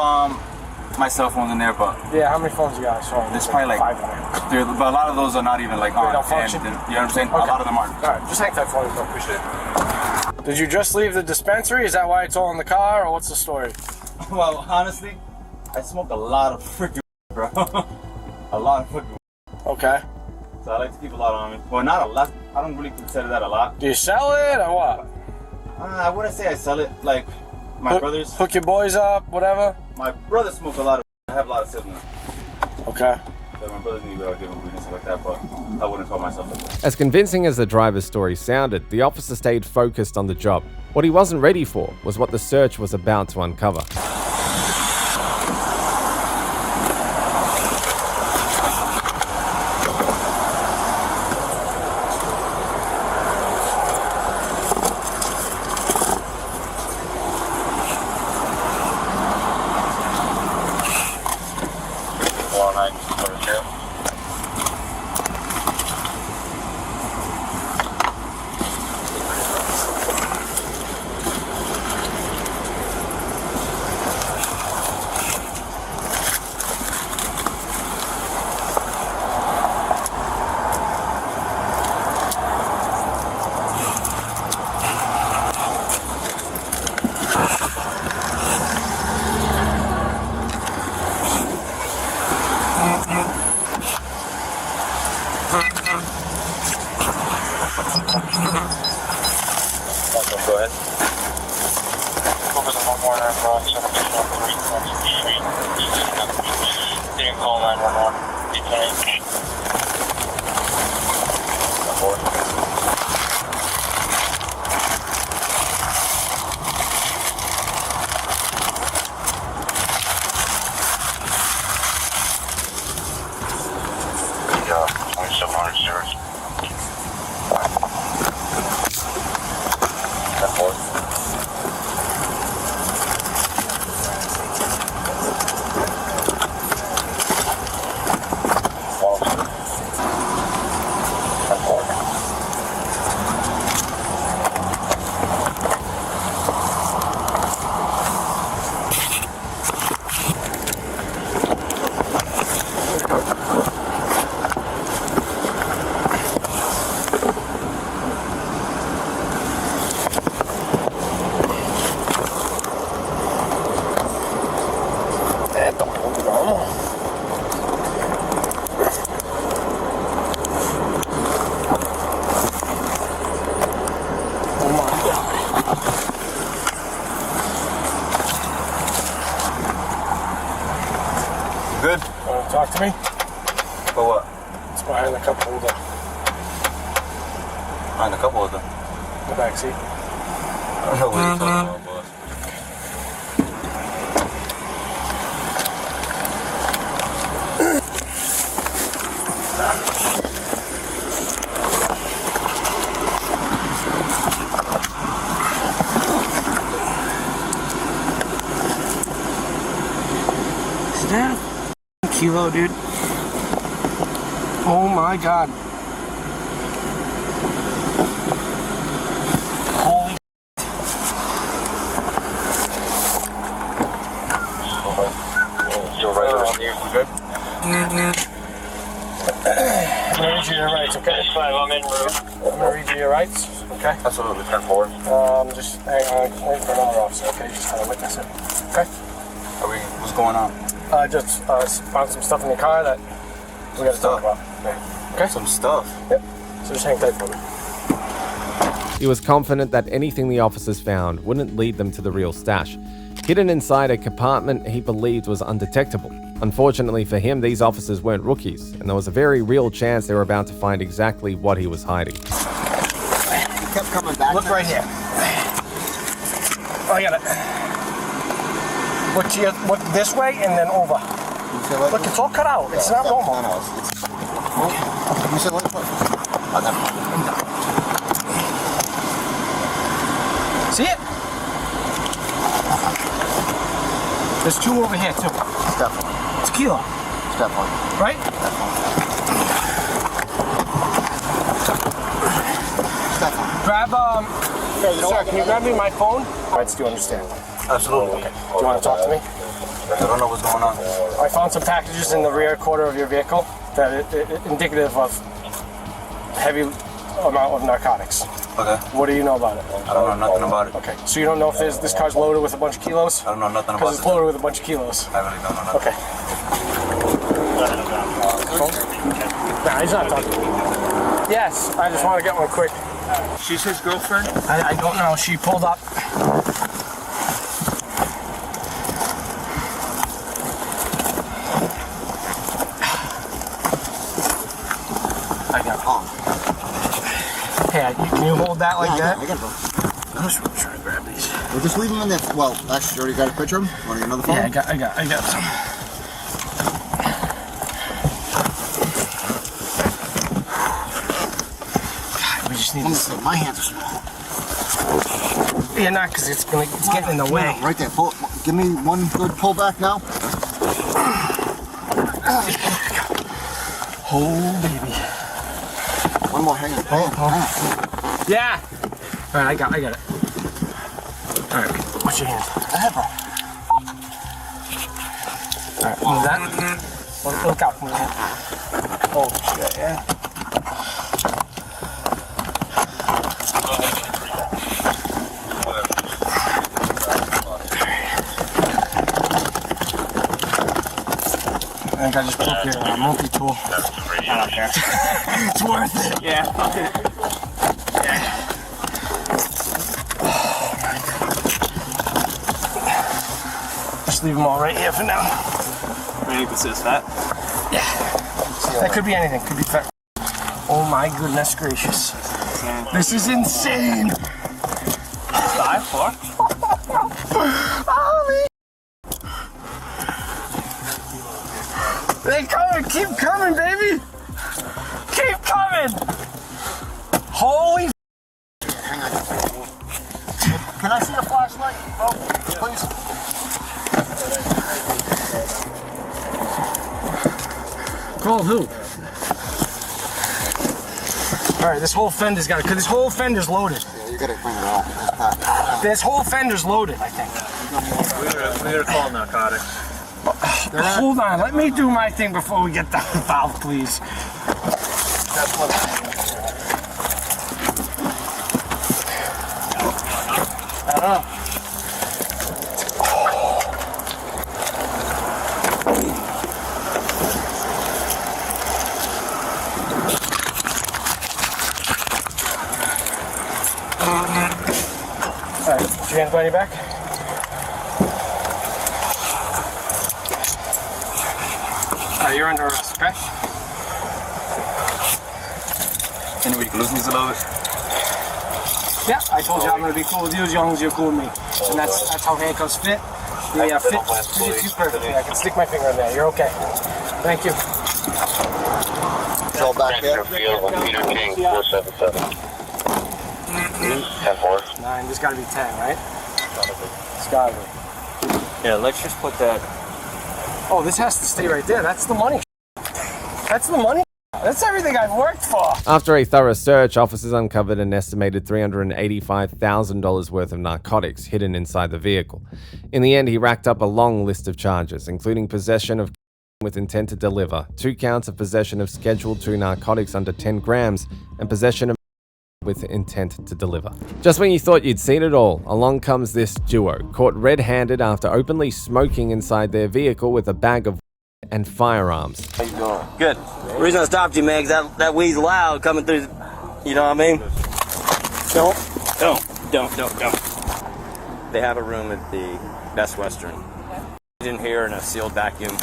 my cell phones in there, but yeah, how many phones you got? there's probably like 5 in there. But a lot of those are not even like on. don't function? You know what I'm saying? Okay. A lot of them aren't. Alright, just hang tight for me, bro. Appreciate it. Did you just leave the dispensary? Is that why it's all in the car, or what's the story? Well, honestly, I smoke a lot of freaking bro. A lot of freaking. Okay. So I like to keep a lot on me. Well, not a lot. I don't really consider that a lot. Do you sell it, or what? I wouldn't say I sell it. Like, my brothers. Hook your boys up, whatever? My brothers smoke a lot of. I have a lot of siblings. Okay. So my brothers need to give them weed and stuff like that, but I wouldn't call myself a boy. As convincing as the driver's story sounded, the officer stayed focused on the job. What he wasn't ready for was what the search was about to uncover. Go ahead. Call 911. to me? For what? It's behind the cup holder. Behind the cup holder? The back seat. I don't know what you're talking about, boss. Is that a kilo, dude? Oh my god. Holy. You're right around here. You good? I'm gonna read you your rights, okay? I'm en route. I'm gonna read you your rights, okay? Absolutely. Turn forward. Just hang on, wait for another officer, okay? Just kind of witness it, okay? What's going on? Just found some stuff in your car that we gotta talk about. Okay? Some stuff. Yep. So just hang tight for me. He was confident that anything the officers found wouldn't lead them to the real stash. Hidden inside a compartment he believed was undetectable. Unfortunately for him, these officers weren't rookies, and there was a very real chance they were about to find exactly what he was hiding. He kept coming back. Look right here. Oh, I got it. Look this way and then over. Look, it's all cut out. It's not normal. You said what? Oh, never mind. See it? There's two over here too. Step one. It's a kilo. Step one. Right? Step one. Grab, sir, can you grab me my phone? Alright, do you understand? Absolutely. Okay. Do you want to talk to me? I don't know what's going on. I found some packages in the rear quarter of your vehicle that are indicative of heavy amount of narcotics. Okay. What do you know about it? I don't know nothing about it. Okay. So you don't know if this car's loaded with a bunch of kilos? I don't know nothing about Because it. it's loaded with a bunch of kilos. I really don't know nothing. Okay. Nah, he's not talking to me. Yes, I just want to get one quick. She's his girlfriend? I don't know. She pulled up. I got it. Hey, can you hold that like that? I got it, bro. I'm just trying to grab these. We'll just leave them in there. Well, actually, you already got a picture of them? Want to get another phone? Yeah, I got some. God, we just need this. My hands are small. Yeah, not because it's getting in the way. Right there. Pull. Give me one good pull back now. Oh, baby. One more. Hang on. Yeah. All right, I got it. All right, watch your hand. Go ahead, bro. All right, move that. Look out. Move that. Oh shit, yeah. I think I just broke your multi-tool. I don't care. It's worth it. Yeah, fuck it. Yeah. Just leave them all right here for now. You can see his fat. Yeah. That could be anything. Could be fat. Oh my goodness gracious. This is insane. 5'4"? Holy. They coming. Keep coming, baby. Keep coming. Holy. Hang on. Can I see a flashlight, bro? Please. Call who? All right, this whole fender's got it. Cause this whole fender's loaded. Yeah, you gotta bring it out. This whole fender's loaded, I think. We gotta call narcotics. Hold on, let me do my thing before we get that involved, please. I don't know. Alright, put your hands behind your back. You're under arrest, okay? Any way you can loosen these a little bit? Yeah, I told you I'm gonna be cool with you as long as you're cool with me. And that's how handcuffs fit. They fit you perfectly. I can stick my finger in there. You're okay. Thank you. It's all back there. Peter King, 477. 10-4. 9, just gotta be 10, right? It's gotta be. Yeah, let's just put that. Oh, this has to stay right there. That's the money. That's the money. That's everything I've worked for. After a thorough search, officers uncovered an estimated $385,000 worth of narcotics hidden inside the vehicle. In the end, he racked up a long list of charges, including possession of with intent to deliver, 2 counts of possession of Schedule II narcotics under 10 grams, and possession of with intent to deliver. Just when you thought you'd seen it all, along comes this duo, caught red-handed after openly smoking inside their vehicle with a bag of and firearms. How you doing? Good. The reason I stopped you, man, is that weed's loud coming through, you know what I mean? Don't. They have a room at the Best Western. In here in a sealed vacuum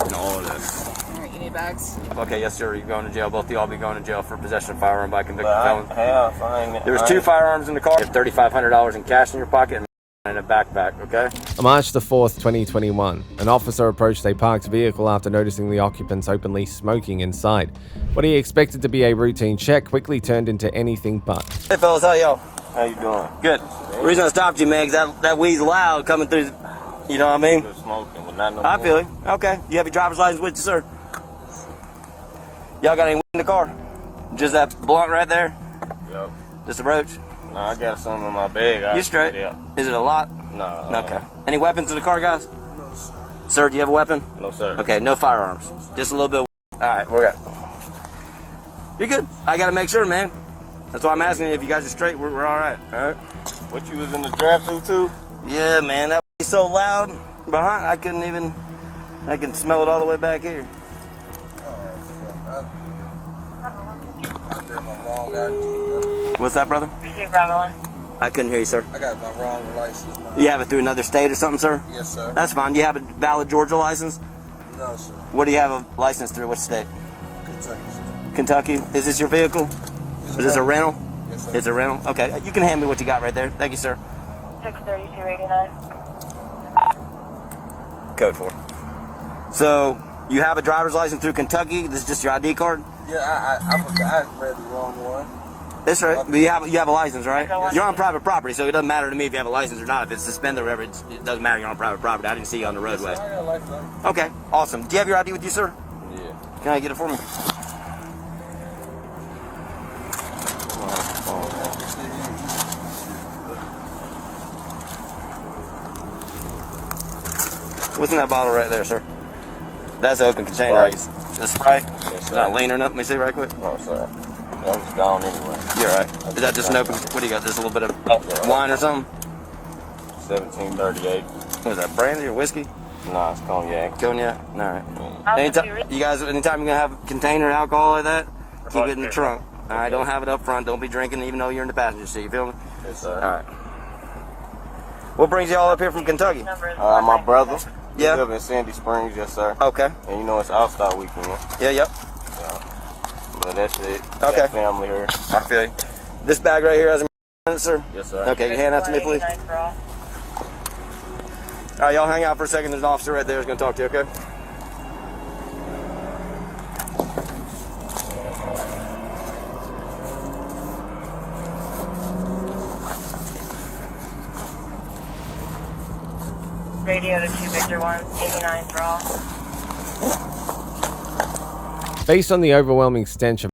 and all of this. Alright, you need bags? Okay, yes sir, you're going to jail. Both of y'all be going to jail for possession of firearm by convicted felon. There was 2 firearms in the car. You have $3,500 in cash in your pocket and a backpack, okay? On March the 4th, 2021, an officer approached a parked vehicle after noticing the occupants openly smoking inside. What he expected to be a routine check quickly turned into anything but. Hey fellas, how y'all? How you doing? Good. The reason I stopped you, man, is that weed's loud coming through, you know what I mean? Smoking, but not no I more. feel you. Okay. You have your driver's license with you, sir? Y'all got any weed in the car? Just that blunt right there? Yep. Just a roach? No, I got something in my bag. You straight? Yeah. Is it a lot? No. Okay. Any weapons in the car, guys? Sir, do you have a weapon? No, sir. Okay, no firearms. Just a little bit of alright, we're good. You're good. I gotta make sure, man. That's why I'm asking you if you guys are straight, we're alright. Alright? What, you was in the drive-thru too? Yeah, man, that was so loud behind, I can smell it all the way back here. What's that, brother? I couldn't hear you, sir. I got my wrong license. You have it through another state or something, sir? Yes, sir. That's fine. Do you have a valid Georgia license? No, sir. What do you have a license through? Which state? Kentucky. Kentucky. Is this your vehicle? Is this a rental? Yes, sir. It's a rental? Okay. You can hand me what you got right there. Thank you, sir. 63289. Code 4. So, you have a driver's license through Kentucky? This is just your ID card? Yeah, I forgot. I read the wrong one. That's right. But you have a license, right? You're on private property, so it doesn't matter to me if you have a license or not. If it's suspended or whatever, it doesn't matter. You're on private property. I didn't see you on the roadway. I got a license. Okay, awesome. Do you have your ID with you, sir? Yeah. Can I get it for me? What's in that bottle right there, sir? That's an open container, right? The Sprite? Yes, sir. Not lean or nothing? Let me see right quick. No, sir. That was gone anyway. You're right. Is that just an open? What do you got? Just a little bit of wine or something? 1738. What is that? Brandy or whiskey? Nah, it's cognac. Cognac? All right. Anytime you you're gonna have a container of alcohol like that, keep it in the trunk. All right. Don't have it up front. Don't be drinking even though you're in the passenger seat. You feel me? Yes, sir. All right. What brings you all up here from Kentucky? My brother. Yeah. He live in Sandy Springs, yes, sir. Okay. And you know it's All-Star Weekend. Yeah. Yep. But that's it. Okay. Got family here. I feel you. This bag right here has a in it, sir? Yes, sir. Okay, you hand that to me, please. All right, y'all hang out for a second. There's an officer right there who's going to talk to you, okay? Radio to 2 Victor 1, 89 for all. Based on the overwhelming stench of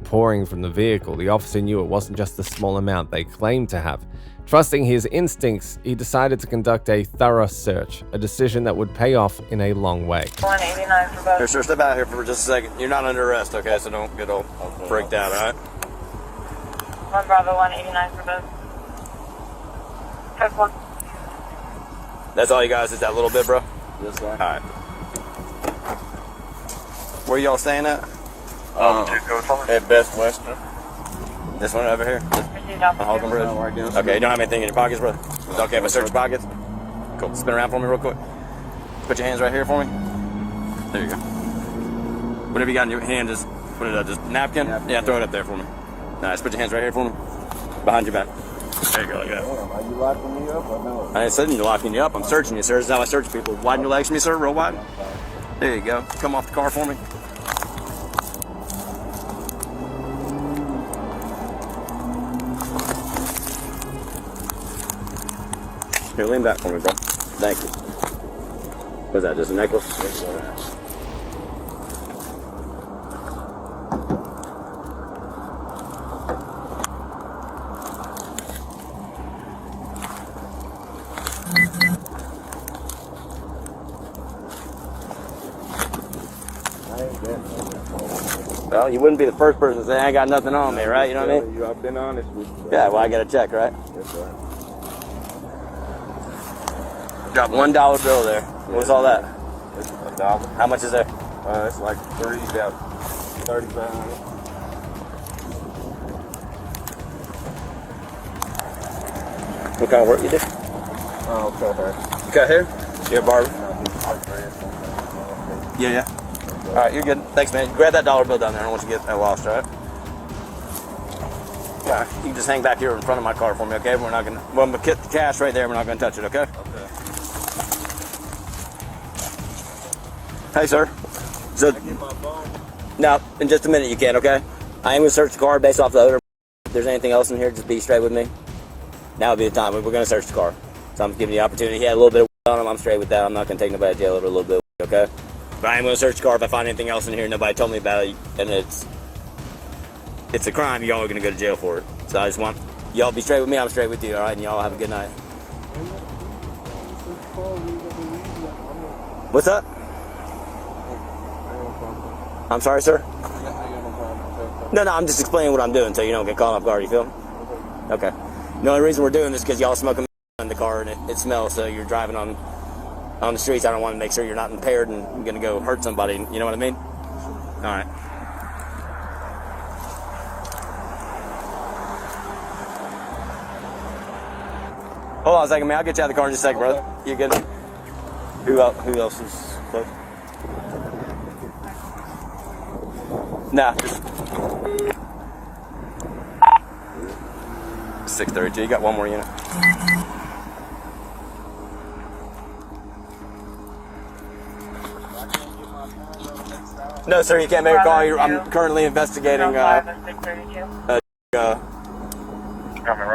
pouring from the vehicle, the officer knew it wasn't just the small amount they claimed to have. Trusting his instincts, he decided to conduct a thorough search, a decision that would pay off in a long way. 189 for both. Here, sir, step out here for just a second. You're not under arrest, okay? So don't get all freaked out, all right? 1 Bravo 189 for both. Code 1. That's all you guys, is that little bit, bro? Yes, sir. All right. Where y'all staying at? At Best Western. This one over here? On Holcomb Bridge? Okay, you don't have anything in your pockets, brother? It's okay if I search your pockets? Cool. Spin around for me real quick. Put your hands right here for me. There you go. Whatever you got in your hand, just put it up. Just napkin? Yeah, throw it up there for me. Nice. Put your hands right here for me. Behind your back. There you go, like that. Are you locking me up or no? I ain't saying you're locking you up. I'm searching you, sir. This is how I search people. Widen your legs for me, sir. Real wide. There you go. Come off the car for me. Here, lean back for me, bro. Thank you. What's that, just a necklace? Well, you wouldn't be the first person to say I ain't got nothing on me, right? You know what I mean? I've been honest with you. Yeah, well, I got to check, right? Yes, sir. Got $1 bill there. What's all that? It's $1. How much is there? It's like about 35. What kind of work you do? Oh, okay. You cut hair? You're a barber? Yeah. All right, you're good. Thanks, man. Grab that $1 bill down there. I don't want you to get that lost, all right? Yeah, you can just hang back here in front of my car for me, okay? We're not gonna. Well, I'm gonna get the cash right there. We're not gonna touch it, okay? Okay. Hey, sir. So, no, in just a minute you can, okay? I am gonna search the car based off the odor. If there's anything else in here, just be straight with me. Now would be the time. We're gonna search the car. So I'm giving you the opportunity. He had a little bit of on him. I'm straight with that. I'm not gonna take nobody to jail over a little bit, okay? But I am gonna search the car. If I find anything else in here, nobody told me about it, and it's a crime, y'all are gonna go to jail for it. So I just want y'all be straight with me. I'm straight with you, all right? And y'all have a good night. What's up? I'm sorry, sir? No, I'm just explaining what I'm doing so you don't get caught off guard, you feel me? Okay. The only reason we're doing this is because y'all smoking in the car and it smells, so you're driving on the streets. I don't want to make sure you're not impaired and you're going to go hurt somebody, you know what I mean? All right. Hold on a second, man. I'll get you out of the car in just a second, brother. You good? Who else is close? Nah, just 632. You got one more unit. No, sir, you can't make a call. I'm currently investigating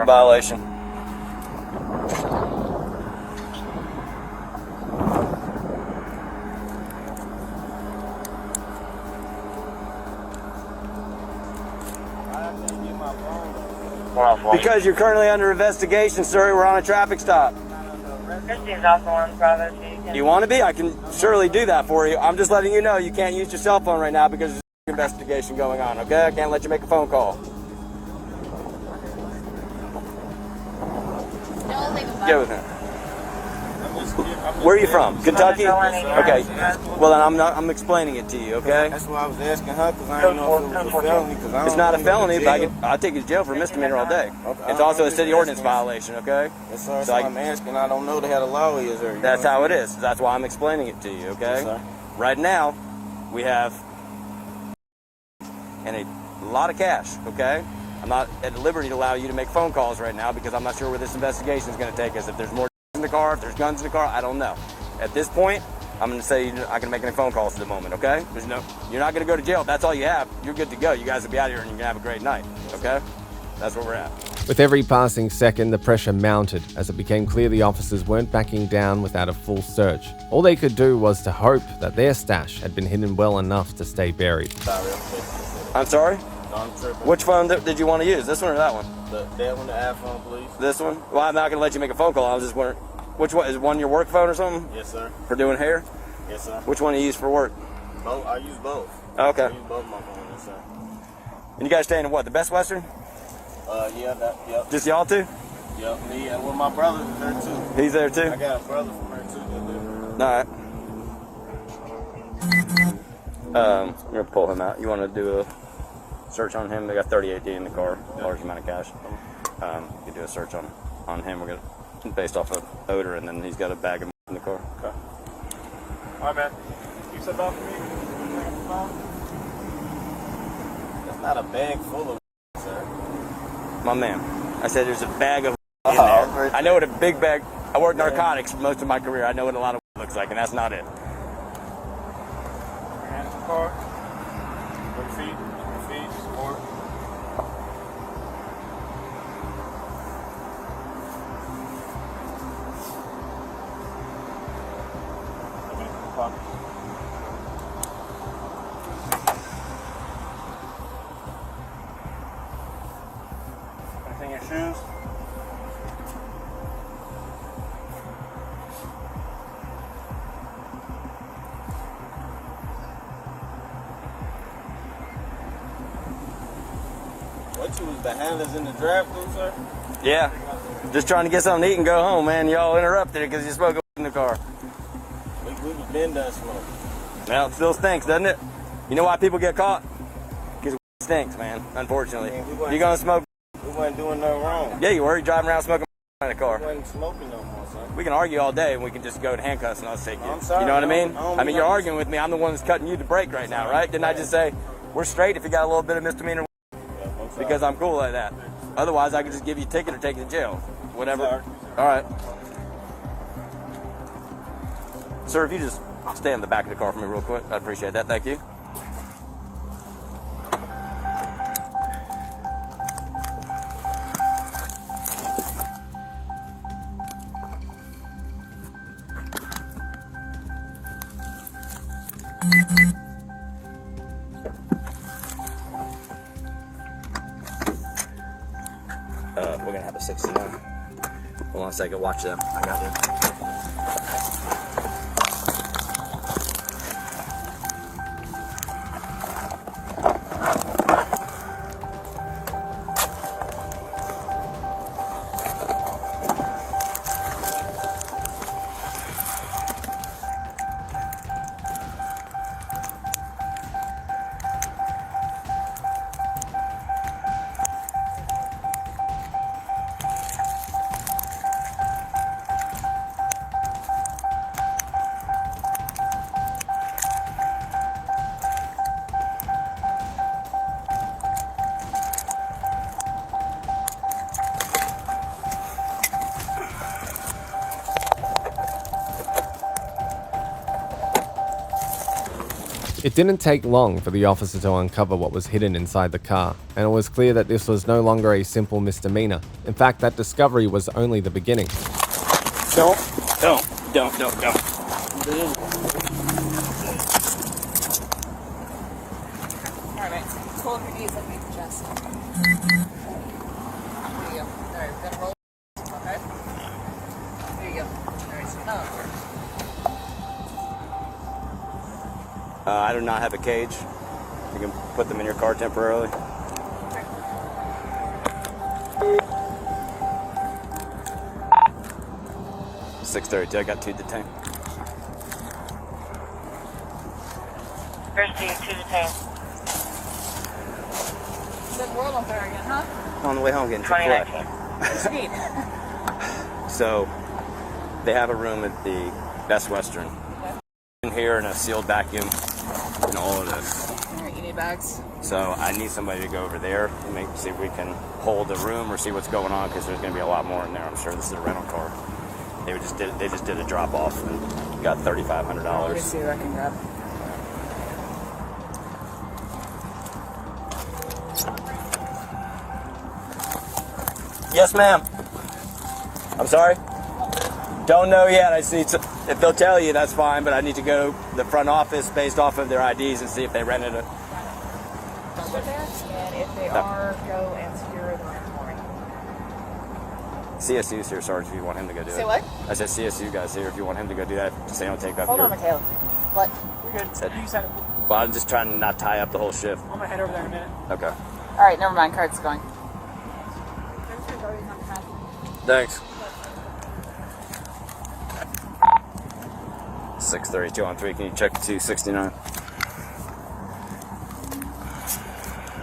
violation. Because you're currently under investigation, sir. We're on a traffic stop. You want to be? I can surely do that for you. I'm just letting you know you can't use your cell phone right now because there's an investigation going on, okay? I can't let you make a phone call. Get with him. Where are you from? Kentucky? Okay. Well, then I'm explaining it to you, okay? That's why I was asking her, because I don't know if it was a felony. It's not a felony, but I'll take you to jail for a misdemeanor all day. Okay. It's also a city ordinance violation, okay? Yes, sir. So I'm asking. I don't know how the law is. That's how it is. That's why I'm explaining it to you, okay? Yes, sir. Right now, we have a lot of cash, okay? I'm not at liberty to allow you to make phone calls right now because I'm not sure where this investigation is going to take us. If there's more in the car, if there's guns in the car, I don't know. At this point, I'm going to say you're not going to make any phone calls for the moment, okay? You're not going to go to jail. If that's all you have, you're good to go. You guys will be out here and you're going to have a great night, okay? That's where we're at. With every passing second, the pressure mounted as it became clear the officers weren't backing down without a full search. All they could do was to hope that their stash had been hidden well enough to stay buried. I'm sorry? No, I'm tripping. Which phone did you want to use? This one or that one? That one, the iPhone, please. This one? Well, I'm not going to let you make a phone call. I was just wondering, which one? Is one your work phone or something? Yes, sir. For doing hair? Yes, sir. Which one do you use for work? Both. I use both. Okay. I use both my phones, yes, sir. And you guys staying in what? The Best Western? Yep. Just y'all two? Yep, me and my brother is there too. He's there too? I got a brother from there too. Alright. I'm going to pull him out. You want to do a search on him? They got 38D in the car, large amount of cash. You can do a search on him. We're going to, based off of odor, and then he's got a bag of in the car. Okay. Alright, man. You said about for me? Not a bag full of sir. My man. I said there's a bag of in there. I know what a big bag. I worked narcotics most of my career. I know what a lot of looks like, and that's not it. Hands in the car. Your feet. Support. Anything in your shoes? What, you was behind us in the drive-thru, sir? Yeah. Just trying to get something to eat and go home, man. Y'all interrupted it because you smoked in the car. We've been done smoking. Well, it still stinks, doesn't it? You know why people get caught? Because it stinks, man, unfortunately. Man, You're going to smoke? We wasn't doing nothing wrong. Yeah, you were. You're driving around smoking in the car. We wasn't smoking no more, son. We can argue all day and we can just go to handcuffs and I'll take you. I'm sorry, You know what I mean? I don't I mean, mean you're I'm- arguing with me. I'm the one that's cutting you the break right now, right? Didn't I just say, we're straight if you got a little bit of misdemeanor? Because I'm cool like that. Otherwise, I could just give you a ticket or take you to jail. Whatever. All right. Sir, if you just stay in the back of the car for me real quick, I'd appreciate that. Thank you. We're gonna have a 69. Hold on a second, watch them. I got them. It didn't take long for the officer to uncover what was hidden inside the car, and it was clear that this was no longer a simple misdemeanor. In fact, that discovery was only the beginning. Don't. Alright, pull up your knees and make the chest. There you go. Alright, we're gonna roll. Okay. There you go. Alright, so now. I do not have a cage. You can put them in your car temporarily. Okay. 6:32. I got 2 detained. First 2 detained. Set the world on fire again, huh? On the way home, getting Chick-fil-A. 2019. So they have a room at the Best Western. In here in a sealed vacuum and all of this. Alright, you need bags. So I need somebody to go over there and see if we can hold the room or see what's going on, because there's going to be a lot more in there. I'm sure this is a rental car. They just did a drop off and got $3,500. Let me see what I can grab. Yes, ma'am. I'm sorry? Don't know yet. I see. If they'll tell you, that's fine, but I need to go to the front office based off of their IDs and see if they rented it. And if they are, go and secure the room for me. CSU's here, Sarge, if you want him to go do it. Say what? I said CSU guys here if you want him to go do that. Just say don't take off Hold your... on, Michaela. What? We're good. Said- You said it. Well, I'm just trying to not tie up the whole shift. I'm gonna head over there in a minute. Okay. Alright, never mind. Card's going. Thanks. 6:32 on 3. Can you check 269?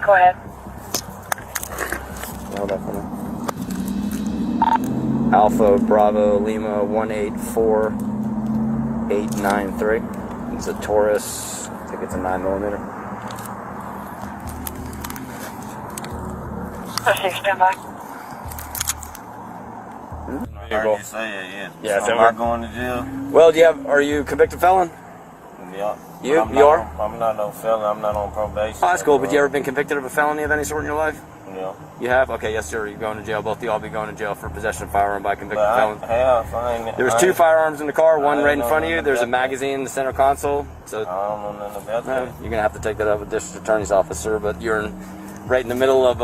Go ahead. Hold that for me. Alpha Bravo Lima 184893. It's a Taurus. I think it's a 9mm. Stand by. I heard you say it, yeah. Yeah, so so am we're- I going to jail? Well, are you a convicted felon? Yeah. You I'm are? I'm not no felon. I'm not on probation. Oh, that's cool. But you ever been convicted of a felony of any sort in your life? Yeah. You have? Okay, yes, sir. You're going to jail. Both of y'all be going to jail for possession of firearm by convicted But felon. There was 2 firearms in the car, one right in front of you. There's a magazine in the center console. So I don't know nothing about that. you're gonna have to take that up with district attorney's officer. But you're right in the middle of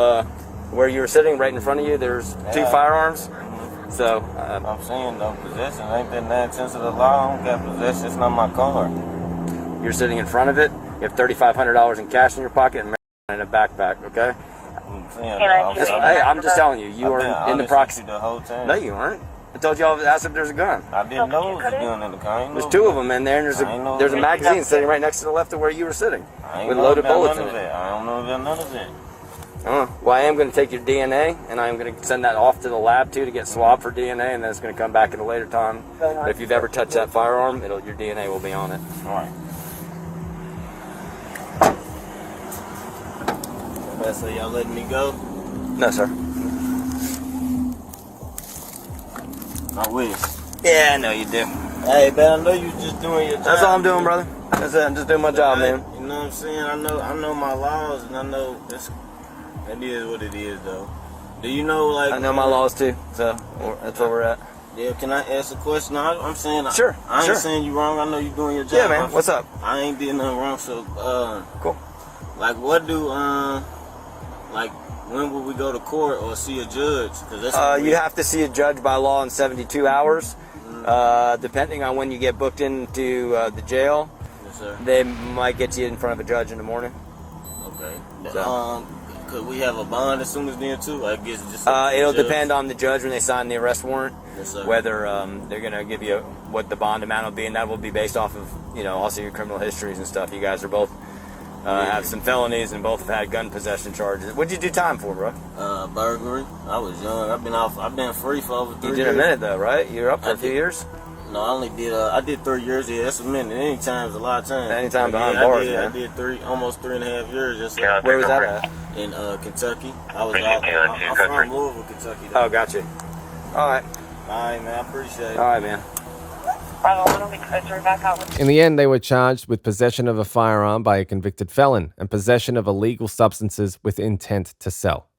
where you were sitting, right in front of you. There's 2 firearms. So I'm saying no possession. Ain't that 9 cents of the law? I don't got possession. It's not my car. you're sitting in front of it. You have $3,500 in cash in your pocket and in a backpack. Okay. I'm saying, Hey, I'm just telling you, you are in the proxy. the whole time. No, you aren't. I told you all asked if there's a gun. I didn't know it was a gun in the car. There's 2 of them in there, and there's a magazine sitting right next to the left of where you were sitting with loaded bullets in it. I don't know about none of that. Well, I am going to take your DNA, and I am going to send that off to the lab too to get swabbed for DNA, and then it's going to come back at a later time. But if you've ever touched that firearm, your DNA will be on it. All right. So y'all letting me go? No, sir. I wish. Yeah, I know you do. Hey, man, I know you just doing your job. That's all I'm doing, brother. That's it. I'm just doing my job, man. You know what I'm saying? I know my laws, and I know it is what it is, though. Do you know, like... I know my laws, too, so that's where we're at. Yeah, can I ask a question? I'm saying... Sure, I ain't sure. saying you wrong. I know you doing your job. Yeah, man. What's up? I ain't did nothing wrong, so... Cool. Like, what do... like, when will we go to court or see a judge? 'Cause that's You have to see a judge by law in 72 hours. Depending on when you get booked into the jail, Yes, sir. they might get you in front of a judge in the morning. Okay. So. Could we have a bond as soon as then, too? I guess just... It'll depend on the judge when they sign the arrest warrant, Yes, sir. whether they're going to give you what the bond amount will be, and that will be based off of, also your criminal histories and stuff. You guys are both have some felonies and both have had gun possession charges. What'd you do time for, bro? Burglary. I was young. I've been free for over 3 years. You did a minute, though, right? You were up for a few years? No, I only did, I did 3 years. Yeah, that's a minute. Any time's a lot of time. Any time behind Yeah, bars, I man. did almost 3.5 years. Just Where was that at? in Kentucky. I'm from Louisville, Kentucky. Though. Oh, gotcha. All right. All right, man. I appreciate it. All right, man. In the end, they were charged with possession of a firearm by a convicted felon and possession of illegal substances with intent to sell.